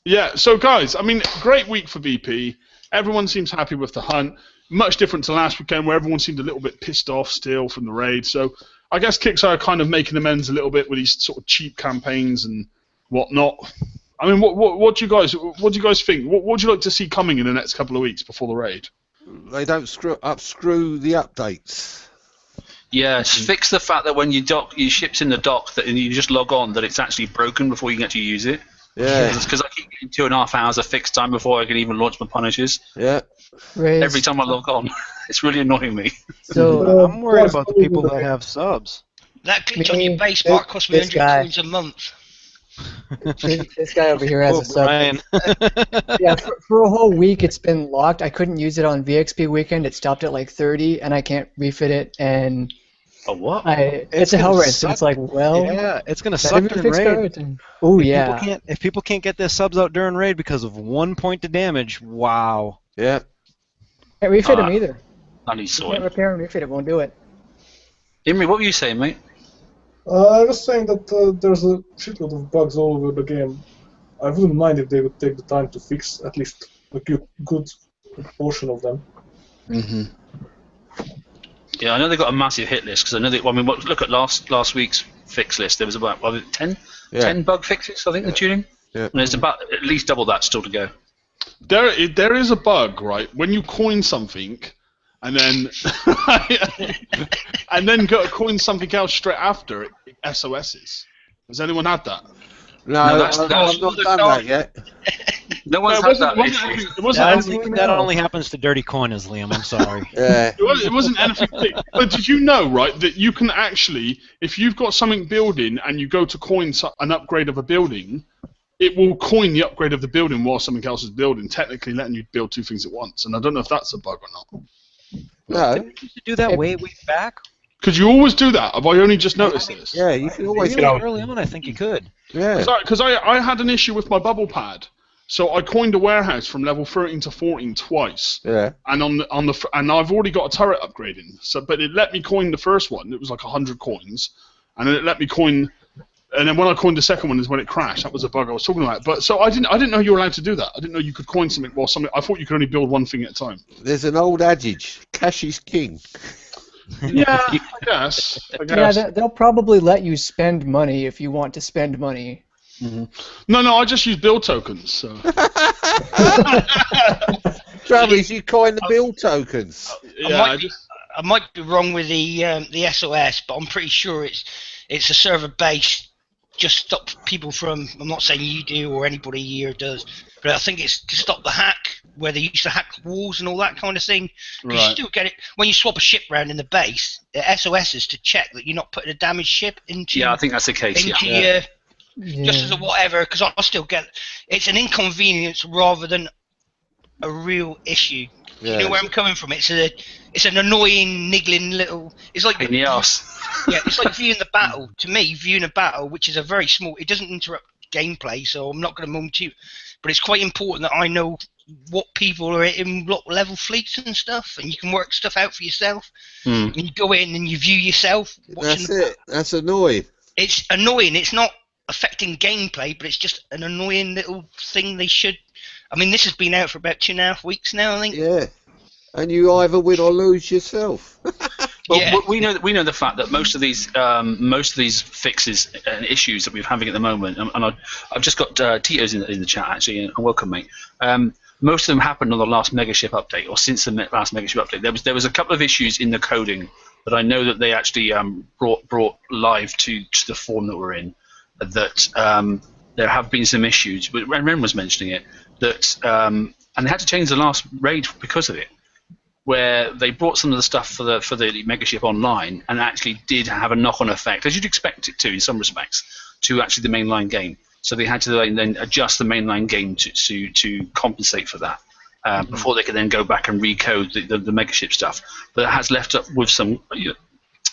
Yeah, so guys, I mean, great week for BP. Everyone seems happy with the hunt. Much different to last weekend where everyone seemed a little bit pissed off still from the raid. So I guess Kicks are kind of making amends a little bit with these sort of cheap campaigns and whatnot. I mean, what do you guys think? What would you like to see coming in the next couple of weeks before the raid? They don't screw the updates. Yeah, fix the fact that when your ship's in the dock and you just log on, that it's actually broken before you can actually use it. Yeah. It's because I keep getting 2.5 hours of fixed time before I can even launch my Punishers. Yeah. Raise. Every time I log on, it's really annoying me. So I'm worried about the people that have subs. That glitch on your base bar cost me This 100 guy. coins a month. this guy over here has Oh, a sub. Brian. Yeah, for a whole week it's been locked. I couldn't use it on VXP weekend. It stopped at like 30, and I can't refit it. And Oh, what? it's a gonna hell race. suck. And it's like, well, Yeah, it's gonna better suck be during fixed raid. out. Oh yeah. If people can't get their subs out during raid because of 1 point to damage, wow. Yeah. Can't refit them either. I need Can't sorting. repair and refit it. Won't do it. Imri, what were you saying, mate? I was saying that there's a shitload of bugs all over the game. I wouldn't mind if they would take the time to fix at least a good portion of them. Mm-hmm. Yeah, I know they got a massive hit list because I know they. I mean, look at last week's fix list. There was about 10 bug fixes. I think the tuning. Yeah. And there's about at least double that still to go. There is a bug, right? When you coin something, and then go coin something else straight after it SOSs. Has anyone had that? No, that's I've not done that yet. No one's No, had that issue. It wasn't anything. That only happens to dirty coiners, Liam. I'm sorry. Yeah. It wasn't anything big. But did you know, right, that you can actually, if you've got something building and you go to coin an upgrade of a building, it will coin the upgrade of the building while something else is building, technically letting you build two things at once. And I don't know if that's a bug or not. No. Didn't we used to do that way back? Because you always do that. Have I only just noticed this? Yeah, you can always. Really early on, I think you could. Yeah. Because I had an issue with my bubble pad. So I coined a warehouse from level 13 to 14 twice. Yeah. And and I've already got a turret upgrading. So, but it let me coin the first one. It was like 100 coins, and then it let me coin. And then when I coined the second one is when it crashed. That was a bug I was talking about. But so I didn't know you were allowed to do that. I didn't know you could coin something while something. I thought you could only build one thing at a time. There's an old adage: cash is king. Yeah, I guess. Yeah, they'll probably let you spend money if you want to spend money. Mm-hmm. No, I just use build tokens. So. Trouble is, you coin the build tokens. Yeah, I might be wrong with the SOS, but I'm pretty sure it's a server base. Just stop people from. I'm not saying you do or anybody here does, but I think it's to stop the hack where they used to hack walls and all that kind of thing. Because you still get it when you swap a ship around in the base. The SOS is to check that you're not putting a damaged ship into. Yeah, I think that's the case. Into Yeah. just as a whatever, because I still get it's an inconvenience rather than a real issue. Yeah. You know where I'm coming from? It's an annoying, niggling little. It's like In the arse. yeah, it's like viewing the battle. To me, viewing a battle, which is a very small, it doesn't interrupt gameplay, so I'm not going to moan to you. But it's quite important that I know what people are in what level fleets and stuff, and you can work stuff out for yourself. And you go in and you view yourself. That's it. That's annoying. It's annoying. It's not affecting gameplay, but it's just an annoying little thing they should. I mean, this has been out for about 2.5 weeks now, I think. Yeah. And you either win or lose yourself. Well, Yeah. we know the fact that most of these fixes and issues that we're having at the moment, and I've just got Tito's in the chat actually, and welcome mate. Most of them happened on the last Megaship update, or since the last Megaship update. There was a couple of issues in the coding that I know that they actually brought live to the form that we're in. That there have been some issues, but Ren was mentioning it. That and they had to change the last raid because of it, where they brought some of the stuff for the Megaship online and actually did have a knock-on effect, as you'd expect it to in some respects, to actually the mainline game. So they had to then adjust the mainline game to compensate for that before they could then go back and recode the Megaship stuff. But it has left up with some.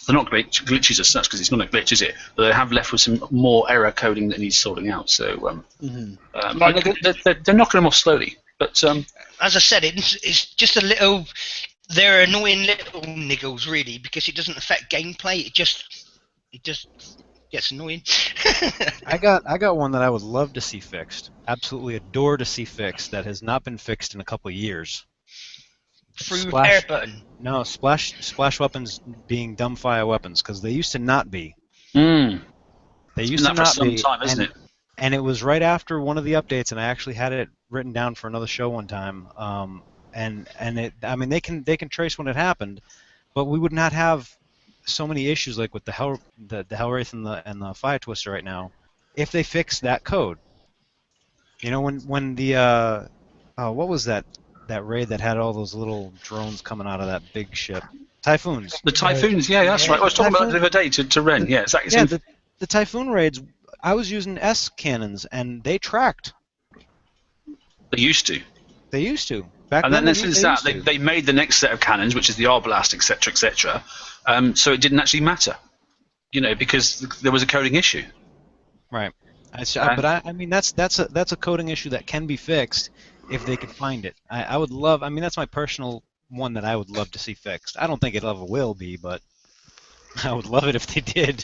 They're not glitches as such because it's not a glitch, is it? But they have left with some more error coding that needs sorting out. So they're knocking them off slowly. But as I said, it's just a little. they're annoying little niggles, really, because it doesn't affect gameplay. It just gets annoying. I got one that I would love to see fixed. Absolutely adore to see fixed. That has not been fixed in a couple of years. Through repair button. No, splash weapons being dumbfire weapons, because they used to not be. Mm. They used to not for some be. time, isn't it? And it was right after one of the updates, and I actually had it written down for another show one time. And it, I mean, they can trace when it happened, but we would not have so many issues like with the Hellwraith and the Fire Twister right now, if they fixed that code. You know, when the what was that raid that had all those little drones coming out of that big ship? Typhoons. The Typhoons, yeah, that's right. I was talking about that the other day to Ren. Yeah, exactly. Yeah, the Typhoon raids. I was using S cannons, and they tracked. They used to. They used to. Back and then, then since that, they made the next set of cannons, which is the R-Blast, etc., etc. So it didn't actually matter, you know, because there was a coding issue. Right. But I mean, that's a coding issue that can be fixed if they could find it. I would love. I mean, that's my personal one that I would love to see fixed. I don't think it ever will be, but I would love it if they did.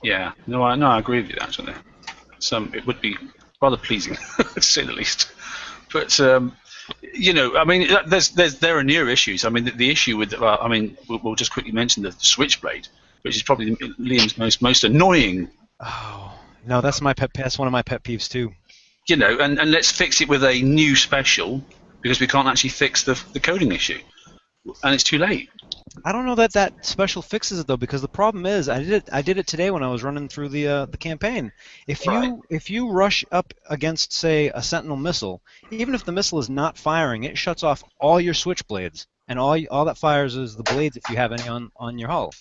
Yeah. No, I agree with you actually. It would be rather pleasing, to say the least. But you know, I mean, there are near issues. I mean, the issue with, I mean, we'll just quickly mention the Switchblade, which is probably Liam's most annoying. Oh no, that's my pet. That's one of my pet peeves too. You know, and let's fix it with a new special, because we can't actually fix the coding issue, and it's too late. I don't know that special fixes it though, because the problem is I did it today when I was running through the campaign. If you rush up against, say, a Sentinel missile, even if the missile is not firing, it shuts off all your switchblades, and all that fires is the blades if you have any on your hull.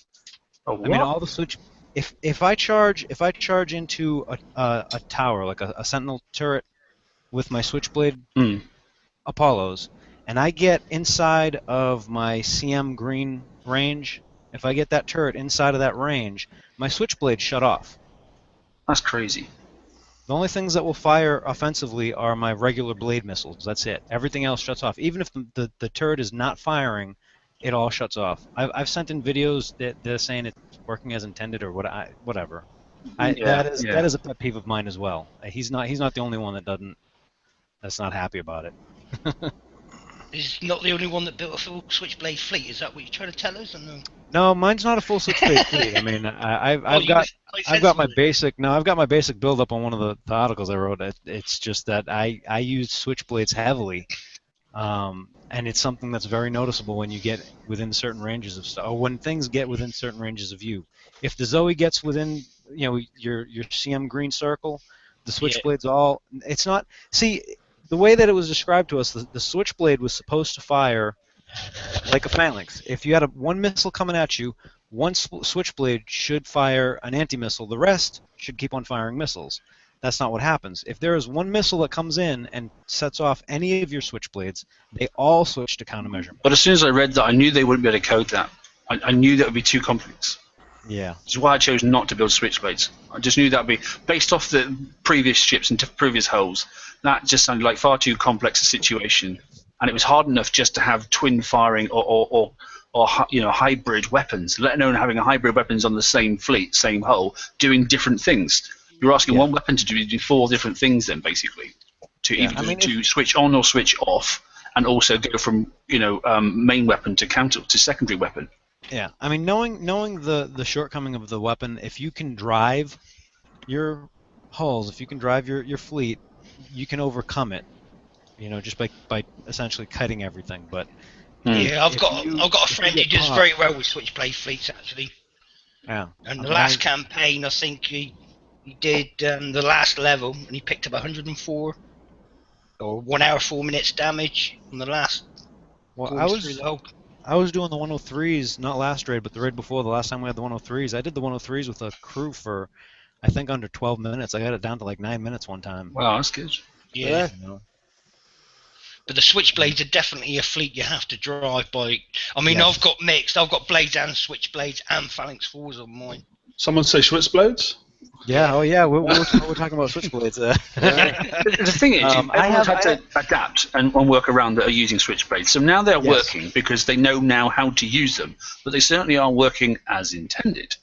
Oh, what? I mean, all the switch. If I charge into a tower, like a Sentinel turret with my switchblade Apollos, and I get inside of my CM green range, if I get that turret inside of that range, my switchblade shut off. That's crazy. The only things that will fire offensively are my regular blade missiles. That's it. Everything else shuts off. Even if the turret is not firing, it all shuts off. I've sent in videos that they're saying it's working as intended or whatever. That is a pet peeve of mine as well. He's not the only one that's not happy about it. He's not the only one that built a full Switchblade fleet. Is that what you're trying to tell us? No, mine's not a full Switchblade fleet. I mean, I've got my basic. No, I've got my basic build up on one of the articles I wrote. It's just that I use Switchblades heavily, and it's something that's very noticeable when you get within certain ranges of stuff, or when things get within certain ranges of you. If the Zoe gets within, you know, your CM green circle, the Switchblades all. It's not. See. The way that it was described to us, the Switchblade was supposed to fire like a phalanx. If you had one missile coming at you, one Switchblade should fire an anti-missile. The rest should keep on firing missiles. That's not what happens. If there is one missile that comes in and sets off any of your Switchblades, they all switch to countermeasure. But as soon as I read that, I knew they wouldn't be able to code that. I knew that would be too complex. Yeah. Which is why I chose not to build Switchblades. I just knew that would be, based off the previous ships and previous hulls, that just sounded like far too complex a situation, and it was hard enough just to have twin firing or you know, hybrid weapons, let alone having a hybrid weapons on the same fleet, same hull, doing different things. You're asking one weapon to do 4 different things then, basically, to switch on or switch off, and also go from, you know, main weapon to secondary weapon. Yeah, I mean, knowing the shortcoming of the weapon, if you can drive your hulls, if you can drive your fleet, you can overcome it, you know, just by essentially cutting everything. But yeah, I've got a friend who does very well with Switchblade fleets actually. Yeah. And the last campaign, I think he did the last level, and he picked up 104 or 1 hour 4 minutes damage on the last. Well, I was doing the 103s, not last raid, but the raid before. The last time we had the 103s, I did the 103s with a crew for, I think, under 12 minutes. I got it down to like 9 minutes one time. Wow, that's good. Yeah. You know? But the Switchblades are definitely a fleet you have to drive by. I mean, yes. I've got mixed. I've got blades and Switchblades and Phalanx 4s on mine. Someone say Switchblades? Yeah, oh yeah, we're talking about switchblades. The thing is, everyone's had to adapt and work around that are using switchblades. So now they're working because they know now how to use them, but they certainly are working as intended.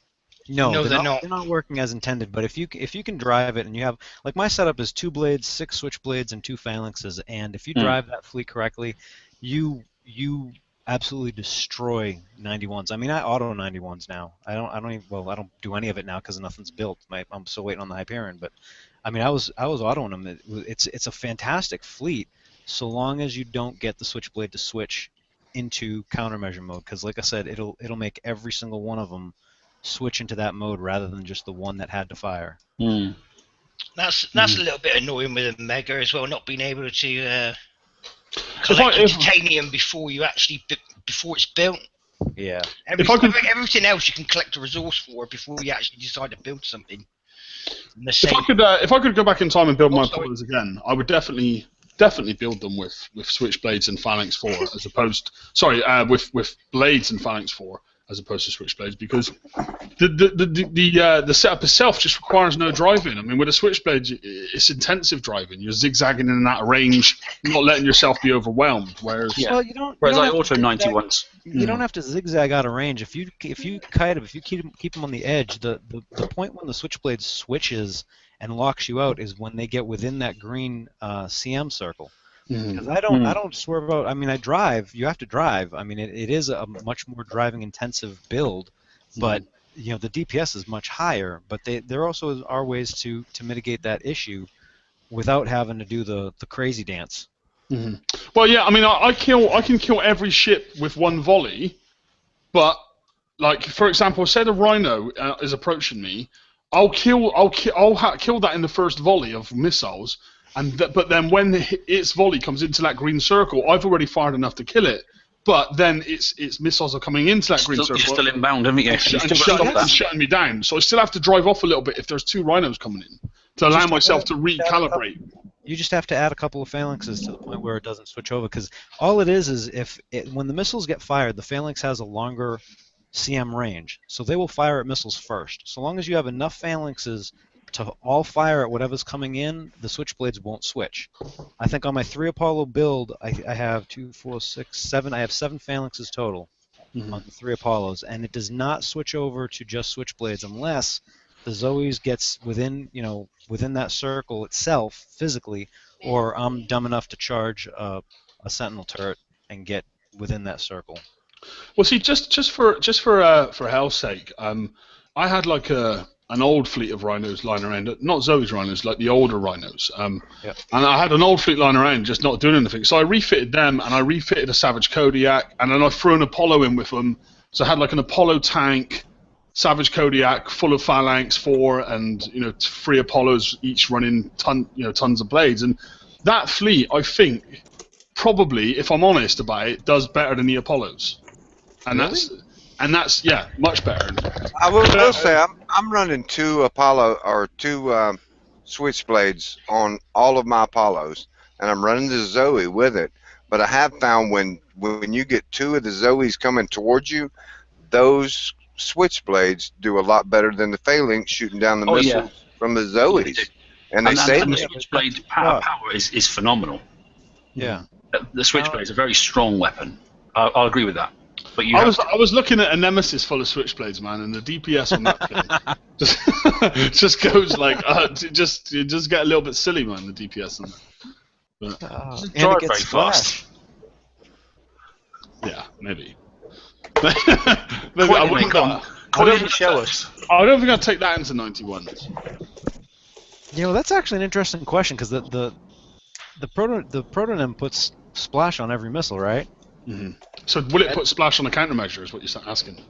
No, they're not. They're not working as intended. But if you can drive it and you have, like, my setup is 2 blades, 6 switchblades, and 2 phalanxes, and if you drive that fleet correctly, you absolutely destroy 91s. I mean, I auto 91s now. I don't do any of it now because nothing's built. I'm still waiting on the Hyperion, but I mean, I was autoing them. It's a fantastic fleet, so long as you don't get the switchblade to switch into countermeasure mode. Because, like I said, it'll make every single one of them switch into that mode rather than just the one that had to fire. That's a little bit annoying with a Mega as well, not being able to collect titanium before it's built. Yeah. Everything else you can collect a resource for before you actually decide to build something. If I could go back in time and build my Apollos again, I would definitely build them with switchblades and phalanx 4 as opposed. With blades and phalanx 4 as opposed to switchblades, because the setup itself just requires no driving. I mean, with a switchblade, it's intensive driving. You're zigzagging in and out of range, not letting yourself be overwhelmed. Whereas I auto 91s. You don't have to zigzag out of range. If you kite them, if you keep them on the edge, the point when the switchblade switches and locks you out is when they get within that green CM circle. Because I don't swerve out. I mean, I drive. You have to drive. I mean, it is a much more driving intensive build, but the DPS is much higher. But there also are ways to mitigate that issue without having to do the crazy dance. Well, yeah. I mean, I can kill every ship with one volley, but like, for example, say the Rhino is approaching me, I'll kill that in the first volley of missiles. But then when its volley comes into that green circle, I've already fired enough to kill it. But then its missiles are coming into that green circle. You're still inbound, haven't you? And shutting me down. So I still have to drive off a little bit if there's 2 rhinos coming in to allow myself to recalibrate. You just have to add a couple of phalanxes to the point where it doesn't switch over. Because all it is when the missiles get fired, the phalanx has a longer CM range. So they will fire at missiles first. So long as you have enough phalanxes to all fire at whatever's coming in, the switchblades won't switch. I think on my 3 Apollo build, I have 2, 4, 6, 7. I have 7 phalanxes total on the 3 Apollos, and it does not switch over to just switchblades unless the Zoes gets within that circle itself physically, or I'm dumb enough to charge a sentinel turret and get within that circle. Well, see, just for hell's sake, I had like an old fleet of rhinos lying around, not Zoe's rhinos, like the older rhinos. And I had an old fleet lying around just not doing anything. So I refitted them, and I refitted a Savage Kodiak, and then I threw an Apollo in with them. So I had like an Apollo tank, Savage Kodiak, full of Phalanx 4, and 3 Apollos each running tons of blades. And that fleet, I think, probably, if I'm honest about it, does better than the Apollos. And really? That's much better. I will say I'm running 2 Apollo or 2 switchblades on all of my Apollos, and I'm running the Zoe with it. But I have found when you get 2 of the Zoes coming towards you, those switchblades do a lot better than the phalanx shooting down the missiles from the Zoes, and they save the switchblade power is phenomenal. Yeah, the switchblade is a very strong weapon. I'll agree with that. But I was looking at a Nemesis full of switchblades, man, and the DPS on that thing just goes like you just get a little bit silly, man. The DPS on that. But, drive very fast. Yeah, maybe. Maybe I wouldn't. Show us. I don't think I'd take that into 91s. That's actually an interesting question, because the protonym puts splash on every missile, right? Mm-hmm. So will it put splash on the countermeasure? Is what you're asking?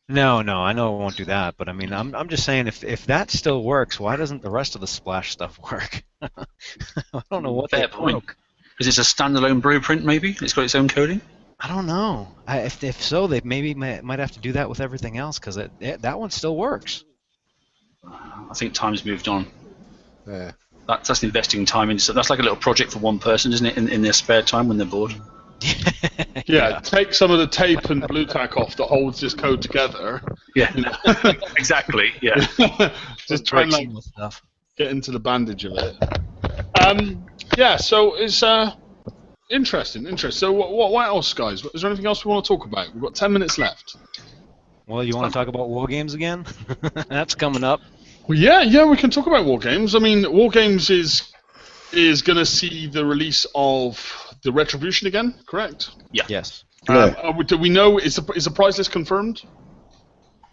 No, I know it won't do that. But I mean, I'm just saying, if that still works, why doesn't the rest of the splash stuff work? I don't know what Fair point. Is it a standalone blueprint? Maybe it's got its own coding. I don't know. If so, they maybe might have to do that with everything else, because that one still works. I think time's moved on. Yeah. That's investing time in. So that's like a little project for one person, isn't it? In their spare time when they're bored. Yeah, take some of the tape and blue tack off that holds this code together. Yeah, You know? exactly. Yeah, Just try and like, stuff. get into the bandage of it. Yeah, so it's interesting. So what else, guys? Is there anything else we want to talk about? We've got 10 minutes left. Well, you want to talk about war games again? That's coming up. Well, yeah, we can talk about war games. I mean, war games is going to see the release of the Retribution again, correct? Yeah. Yes. Do we know, is the prize list confirmed?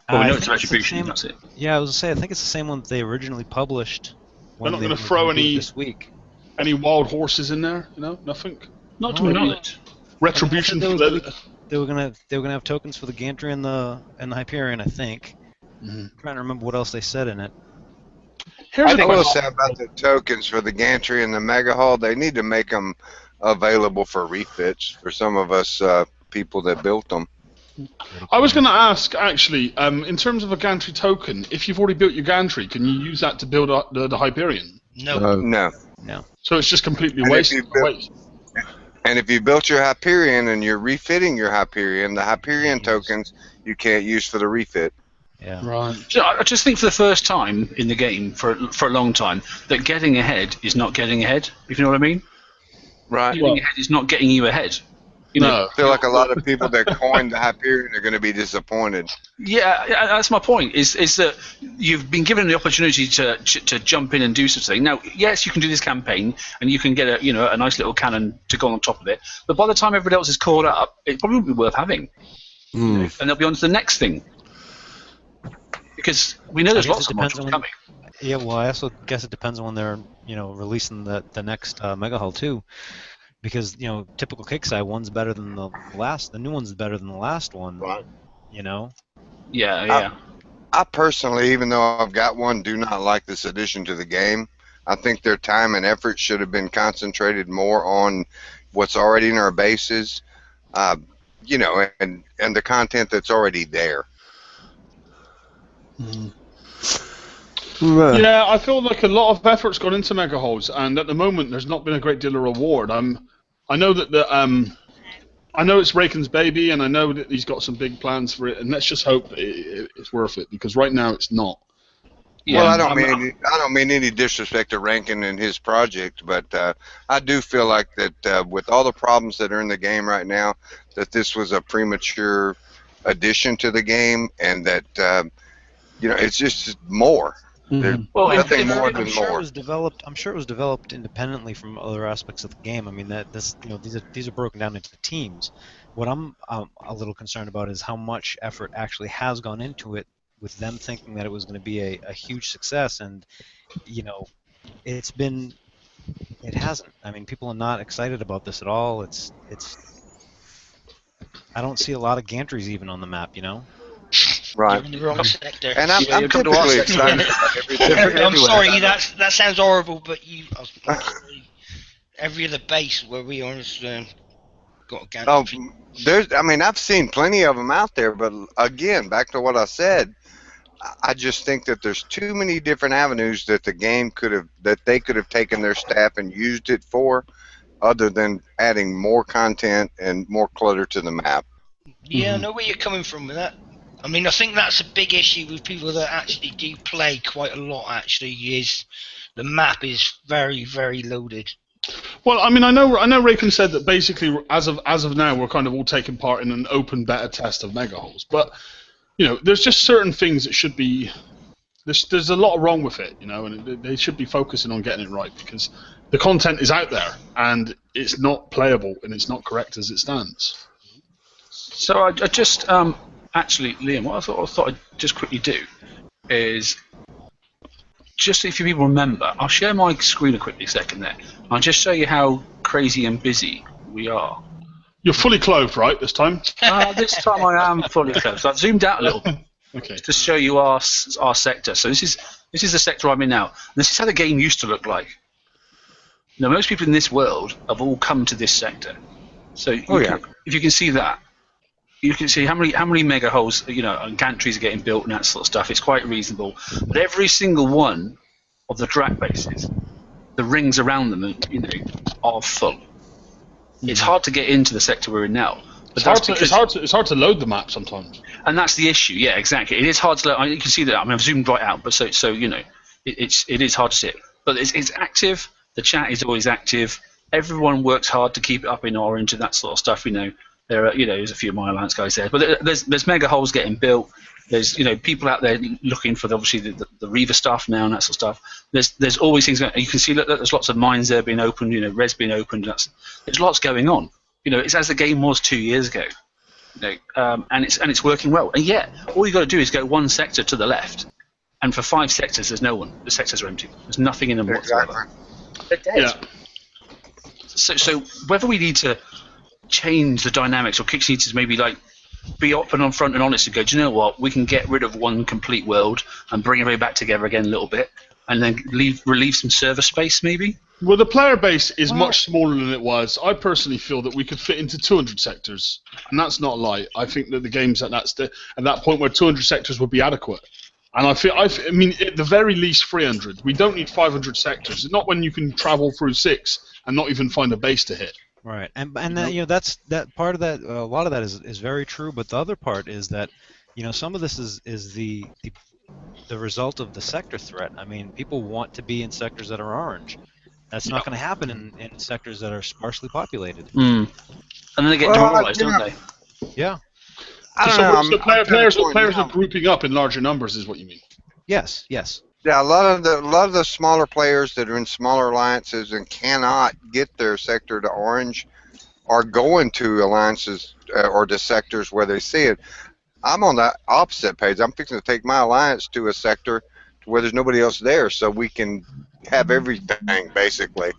Well, we know I it's think the Retribution, same- that's it. Yeah, I was gonna say I think it's the same one that they originally published. They're not going to throw any this week. Any wild horses in there? You know, nothing. Not to my knowledge. Retribution. They were gonna have tokens for the Gantry and the Hyperion, I think. I'm trying to remember what else they said in it. I will say about the tokens for the Gantry and the Mega Hull, they need to make them available for refits for some of us people that built them. I was going to ask, actually, in terms of a Gantry token, if you've already built your Gantry, can you use that to build up the Hyperion? No. So it's just completely And wasted. And if you built your Hyperion and you're refitting your Hyperion, the Hyperion tokens you can't use for the refit. Yeah. Right. So I just think for the first time in the game, for a long time, that getting ahead is not getting ahead, if you know what I mean. Right. Getting ahead is not getting you ahead. You know? I feel like a lot of people that coined the Hyperion are going to be disappointed. Yeah, that's my point. Is that you've been given the opportunity to jump in and do something. Now, yes, you can do this campaign, and you can get a nice little cannon to go on top of it. But by the time everybody else is caught up, it probably won't be worth having. And they'll be on to the next thing. Because we know there's lots of modules coming. Yeah, well, I also guess it depends on when they're releasing the next Mega Hull too. Because typical Kickside, one's better than the last. The new one's better than the last one. Right. Yeah. I personally, even though I've got one, do not like this addition to the game. I think their time and effort should have been concentrated more on what's already in our bases, and the content that's already there. Yeah, I feel like a lot of effort's gone into Mega Hulls, and at the moment there's not been a great deal of reward. I know that I know it's ReIgn's baby, and I know that he's got some big plans for it, and let's just hope it's worth it, because right now it's not. Yeah, well, I don't mean any disrespect to Rankin and his project, but I do feel like that with all the problems that are in the game right now, that this was a premature addition to the game, and that it's just more. Well, nothing more than I'm sure more. I'm sure it was developed independently from other aspects of the game. I mean, these are broken down into teams. What I'm a little concerned about is how much effort actually has gone into it, with them thinking that it was going to be a huge success, and it hasn't. I mean, people are not excited about this at all. I don't see a lot of gantries even on the map, Right. You're in the wrong sector. And I'm typically excited about everything. I'm sorry, that sounds horrible, but every other base where we are got a gantry. I've seen plenty of them out there, but again, back to what I said, I just think that there's too many different avenues that the game they could have taken their staff and used it for, other than adding more content and more clutter to the map. Yeah, I know where you're coming from with that. I mean, I think that's a big issue with people that actually do play quite a lot, actually, is the map is very, very loaded. Well, I mean, I know ReIgn said that basically, as of now, we're kind of all taking part in an open beta test of Mega Hulls, but there's just certain things that should be. There's a lot wrong with it, and they should be focusing on getting it right, because the content is out there and it's not playable and it's not correct as it stands. So I just actually, Liam, what I thought I'd just quickly do is, just if you people remember, I'll share my screen a quickly second there. I'll just show you how crazy and busy we are. You're fully clothed, right, this time? This time I am fully clothed. So I've zoomed out a little bit. Okay. To show you our sector. So this is the sector I'm in now. And this is how the game used to look like. Now, most people in this world have all come to this sector. So if you can see that, you can see how many mega hulls, and gantries are getting built and that sort of stuff. It's quite reasonable. But every single one of the track bases, the rings around them, are full. It's hard to get into the sector we're in now. But it's hard to load the map sometimes. And that's the issue. Yeah, exactly. It is hard to load. You can see that. I mean, I've zoomed right out, but so it is hard to see it. But it's active. The chat is always active. Everyone works hard to keep it up in orange and that sort of stuff. There are there's a few of my alliance guys there, but there's mega holes getting built. There's people out there looking for the Reaver stuff now and that sort of stuff. There's always things going. You can see that there's lots of mines there being opened. Res being opened. There's lots going on. It's as the game was 2 years ago. And it's working well. And yet, all you got to do is go one sector to the left, and for 5 sectors, there's no one. The sectors are empty. There's nothing in them whatsoever. They're dead. Yeah. So whether we need to change the dynamics, or Kix needs to maybe be open on front and honest and go, do you know what? We can get rid of one complete world and bring everybody back together again a little bit, and then relieve some server space maybe. Well, the player base is much smaller than it was. I personally feel that we could fit into 200 sectors, and that's not a lie. I think that the game's at that point where 200 sectors would be adequate. And I mean, at the very least 300. We don't need 500 sectors. Not when you can travel through 6 and not even find a base to hit. Right, and that's that part of that. A lot of that is very true. But the other part is that some of this is the result of the sector threat. I mean, people want to be in sectors that are orange. That's not going to happen in sectors that are sparsely populated. And then they get demoralized, don't they? Yeah. So players are grouping up in larger numbers, is what you mean? Yes. Yeah, a lot of the smaller players that are in smaller alliances and cannot get their sector to orange are going to alliances or to sectors where they see it. I'm on the opposite page. I'm fixing to take my alliance to a sector where there's nobody else there, so we can have everything basically.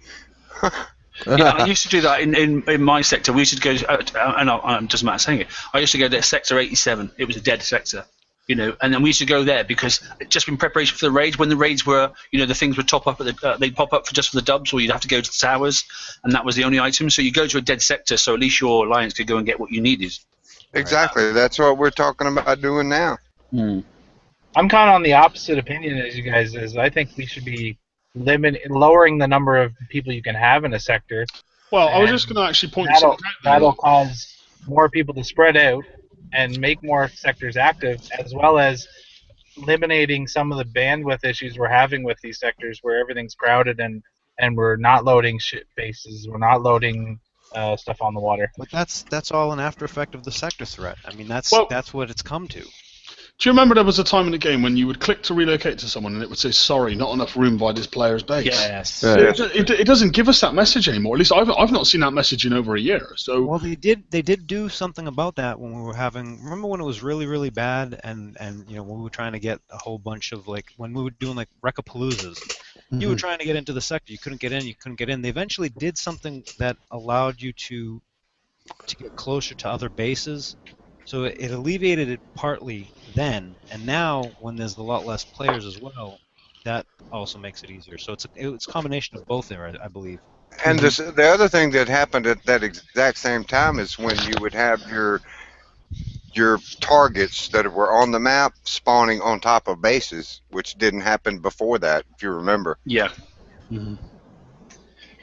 Yeah, I used to do that in my sector. We used to go, and it doesn't matter saying it. I used to go to Sector 87. It was a dead sector, and then we used to go there because just in preparation for the raids. When the raids were, the things would top up they'd pop up just for the dubs, or you'd have to go to the towers, and that was the only item. So you go to a dead sector, so at least your alliance could go and get what you needed. Exactly. That's what we're talking about doing now. I'm kind of on the opposite opinion as you guys is. I think we should be lowering the number of people you can have in a sector. Well, I was just going to actually point something out. That'll there. cause more people to spread out and make more sectors active, as well as eliminating some of the bandwidth issues we're having with these sectors where everything's crowded and we're not loading ship bases, we're not loading stuff on the water. But that's all an after effect of the sector threat. I mean, that's what it's come to. Do you remember there was a time in the game when you would click to relocate to someone and it would say, sorry, not enough room by this player's base? Yes. It doesn't give us that message anymore. At least I've not seen that message in over a year. So. Well, they did do something about that when we were having. Remember when it was really, really bad and when we were trying to get a whole bunch of when we were doing Wreckapaloozas, you were trying to get into the sector, you couldn't get in. They eventually did something that allowed you to get closer to other bases. So it alleviated it partly then, and now when there's a lot less players as well, that also makes it easier. So it's a combination of both there, I believe. And the other thing that happened at that exact same time is when you would have your targets that were on the map spawning on top of bases, which didn't happen before that, if you remember. Yeah.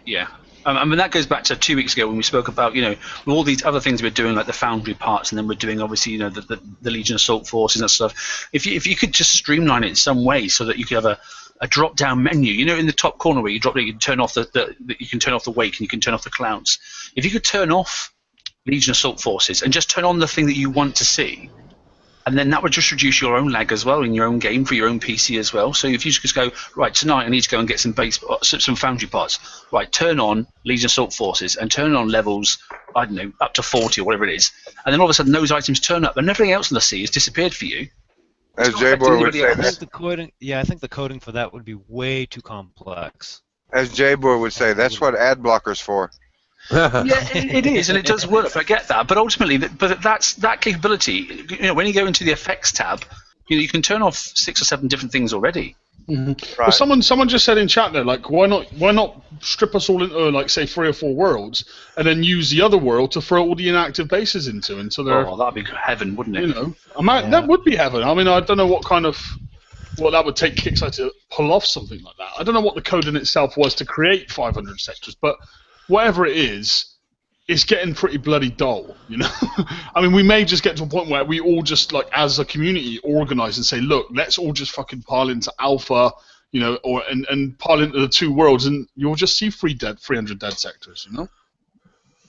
Yeah. I mean, that goes back to 2 weeks ago when we spoke about, all these other things we're doing, like the Foundry parts, and then we're doing, obviously, the Legion Assault Forces and stuff. If you could just streamline it in some way so that you could have a drop-down menu, in the top corner where you drop it, you can turn off you can turn off the wake and you can turn off the clouds. If you could turn off Legion Assault Forces and just turn on the thing that you want to see, and then that would just reduce your own lag as well in your own game for your own PC as well. So if you just go, right, tonight I need to go and get some Foundry parts. Right, turn on Legion Assault Forces and turn on levels, I don't know, up to 40 or whatever it is. And then all of a sudden those items turn up and everything else in the sea has disappeared for you. As J-Boy would say, I think the coding for that would be way too complex. As J-Boy would say, that's what ad blocker's for. Yeah, it is, and it does work. I get that, but ultimately, that's that capability. When you go into the effects tab, you can turn off 6 or 7 different things already. Right. Well, someone just said in chat there, why not strip us all into say 3 or 4 worlds, and then use the other world to throw all the inactive bases into, and so they're. Oh, that'd be heaven, wouldn't it? That would be heaven. I mean, I don't know what that would take Kixeye to pull off something like that. I don't know what the code in itself was to create 500 sectors, but whatever it is, it's getting pretty bloody dull, you know. I mean, we may just get to a point where we all just like, as a community, organize and say, look, let's all just fucking pile into Alpha, you know, or and pile into the two worlds, and you'll just see 300 dead sectors, you know.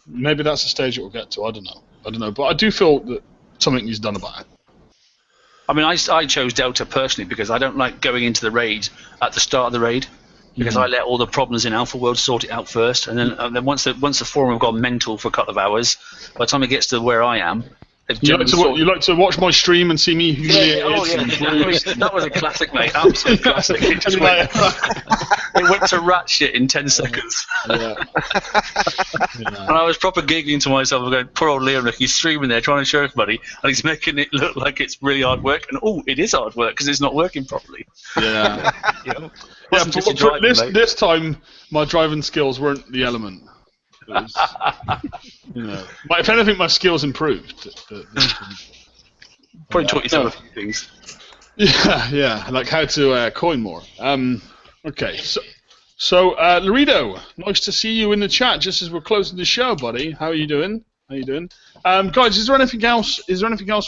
Maybe that's the stage it will get to. I don't know, but I do feel that something needs done about it. I mean, I chose Delta personally because I don't like going into the raid at the start of the raid, because I let all the problems in Alpha World sort it out first, and then once the forum have gone mental for a couple of hours, by the time it gets to where I am, you like to watch my stream and see me humiliated? That was a classic, mate. Absolute classic. It just went, it went to rat shit in 10 seconds. Yeah. And I was proper giggling to myself, going, poor old Liam, look, he's streaming there trying to show everybody, and he's making it look like it's really hard work, and it is hard work because it's not working properly. Yeah. This time, my driving skills weren't the element. Was, you know, if anything, my skills improved. Probably taught yourself a few things. Yeah, like how to coin more. Okay, so Laredo, nice to see you in the chat just as we're closing the show, buddy. How are you doing? Guys, is there anything else?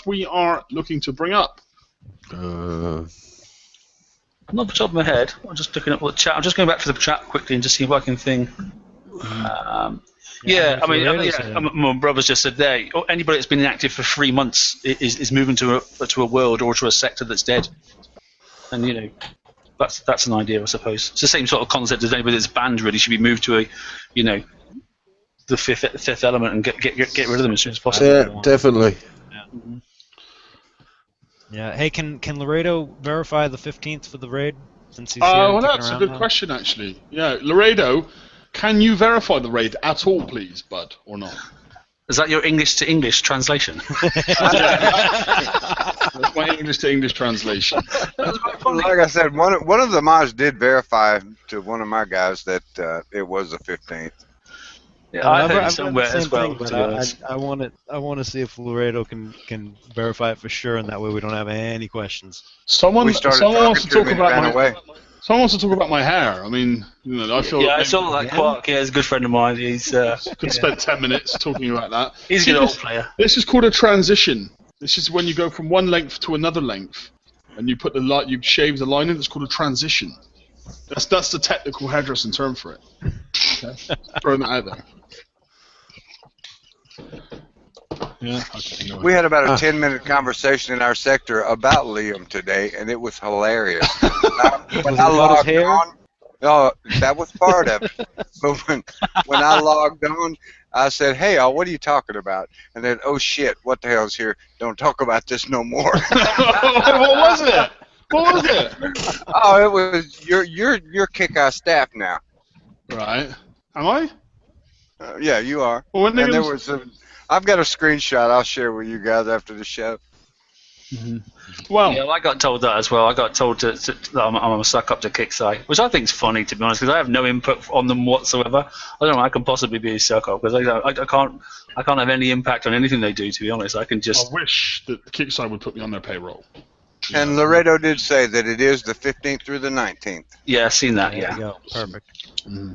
We are looking to bring up? Not off the top of my head. I'm just looking at the chat. I'm just going back to the chat quickly and just see if I can think. My brother's just said there. Anybody that's been inactive for 3 months is moving to a world or to a sector that's dead, and you know, that's an idea, I suppose. It's the same sort of concept as anybody that's banned really should be moved to the fifth element and get rid of them as soon as possible. Yeah, definitely. Yeah. Hey, can Laredo verify the 15th for the raid? Since he's well, that's a good question, actually. Yeah, Laredo, can you verify the raid at all, please, bud, or not? Is that your English to English translation? That's my English to English translation. Like I said, one of the mods did verify to one of my guys that it was the 15th. Yeah, I heard somewhere as well. I want to see if Laredo can verify it for sure, and that way we don't have any questions. Someone wants to talk about my hair. I mean, you know, I feel. Yeah, I saw that Quark. Yeah, he's a good friend of mine. He's could spend 10 minutes talking about that. He's a good old player. This is called a transition. This is when you go from one length to another length, and you put you shave the line in. It's called a transition. That's the technical hairdressing term for it. Okay? Throwing that out there. Yeah. Okay, we had about a 10-minute conversation in our sector about Liam today, and it was hilarious. When I logged on, that was part of it. But when I logged on, I said, "Hey, what are you talking about?" And then, "Oh shit, what the hell's here? Don't talk about this no more." What was it? What was it? Oh, it was you're kick-ass staff now. Right? Am I? Yeah, you are. Well, and there was I've got a screenshot I'll share with you guys after the show. Mm-hmm. Well, yeah, I got told that as well. I got told that I'm a suck up to Kickside, which I think is funny, to be honest, because I have no input on them whatsoever. I don't know. I can possibly be a suck up because I can't have any impact on anything they do. To be honest, I can just. I wish that Kickside would put me on their payroll. And Laredo did say that it is the 15th through the 19th. Yeah, I've seen that. There Yeah. you go. Perfect. Mm-hmm.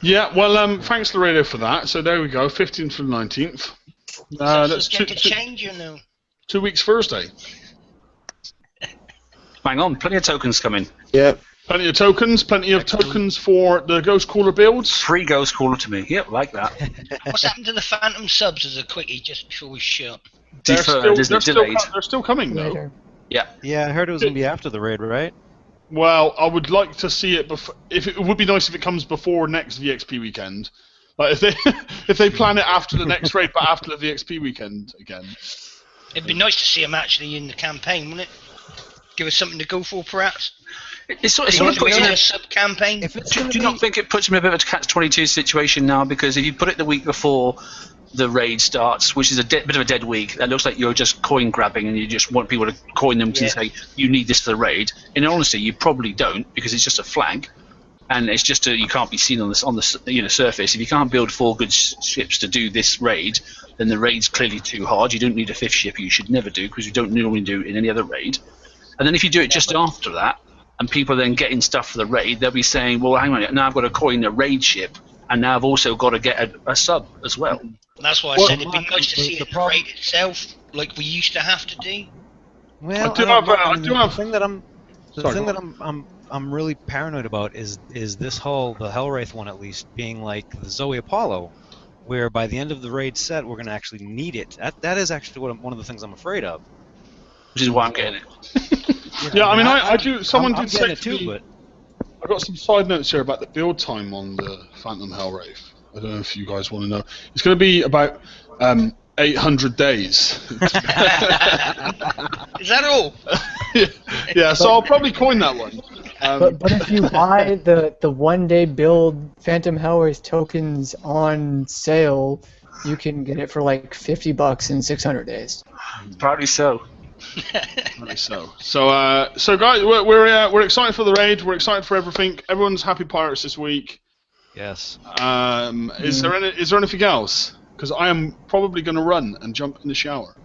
Yeah, well, thanks Laredo for that. So there we go, 15th through the 19th. That's change, you know. 2 weeks Thursday. Hang on, plenty of tokens coming. Yeah. Plenty of tokens for the Ghost Caller builds. Free Ghost Caller to me. Yep, like that. What's happened to the Phantom subs as a quickie just before we shut? They're still coming though. Later. Yeah. Yeah, I heard it was going to be after the raid, right? Well, I would like to see it before. It would be nice if it comes before next VXP weekend. Like if they plan it after the next raid, but after the VXP weekend again. It'd be nice to see them actually in the campaign, wouldn't it? Give us something to go for, perhaps. It's sort of puts in a sub-campaign. Do you not think it puts them in a bit of a catch-22 situation now? Because if you put it the week before the raid starts, which is a bit of a dead week, that looks like you're just coin grabbing and you just want people to coin them to say you need this for the raid. In honesty, you probably don't, because it's just a flag, and it's just you can't be seen on the surface. If you can't build 4 good ships to do this raid, then the raid's clearly too hard. You don't need a 5th ship. You should never do, because you don't normally do it in any other raid. And then if you do it just after that, and people then getting stuff for the raid, they'll be saying, well, hang on, now I've got to coin a raid ship and now I've also got to get a sub as well. That's why I said it'd be nice to see it in the raid itself, like we used to have to do. Well, the thing that I'm really paranoid about is this whole the Hellwraith one, at least, being like the Zoe Apollo, where by the end of the raid set we're going to actually need it. That is actually one of the things I'm afraid of. Which is why I'm getting it. Yeah, I mean, I do. Someone I'm did say it too, but I got some side notes here about the build time on the Phantom Hellwraith. I don't know if you guys want to know. It's going to be about 800 days. Is that all? Yeah, so I'll probably coin that one. But if you buy the 1-day build Phantom Hellwraith tokens on sale, you can get it for like $50 in 600 days. Probably so. Probably so. So guys, we're excited for the raid. We're excited for everything. Everyone's happy pirates this week. yes. Is there anything else? Because I am probably going to run and jump in the shower.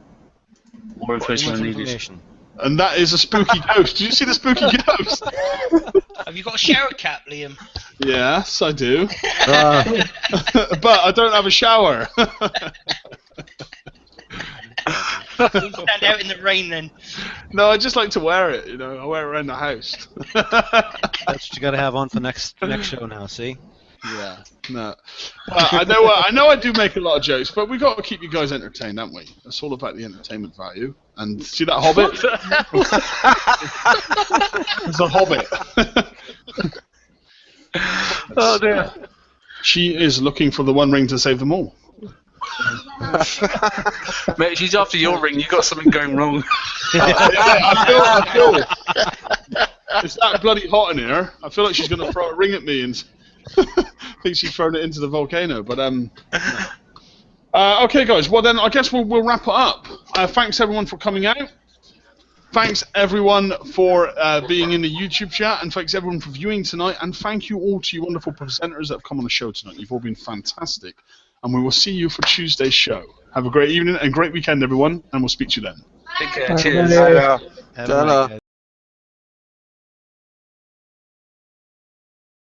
More information I needed. Information. And that is a spooky ghost. Did you see the spooky ghost? Have you got a shower cap, Liam? Yes, I do. But I don't have a shower. Stand out in the rain then. No, I just like to wear it. You know, I wear it around the house. That's what you got to have on for next show now. See. Yeah, no. I know I do make a lot of jokes, but we got to keep you guys entertained, haven't we? It's all about the entertainment value. And see that Hobbit? It's a Hobbit. Oh dear. She is looking for the One Ring to save them all. Mate, she's after your ring. You got something going wrong. I feel. It's that bloody hot in here. I feel like she's going to throw a ring at me and think she's thrown it into the volcano. But okay, guys. Well, then I guess we'll wrap it up. Thanks everyone for coming out. Thanks everyone for being in the YouTube chat, and thanks everyone for viewing tonight. And thank you all to you wonderful presenters that have come on the show tonight. You've all been fantastic. And we will see you for Tuesday's show. Have a great evening and great weekend, everyone, and we'll speak to you then. Take care. Cheers. Ta-ra.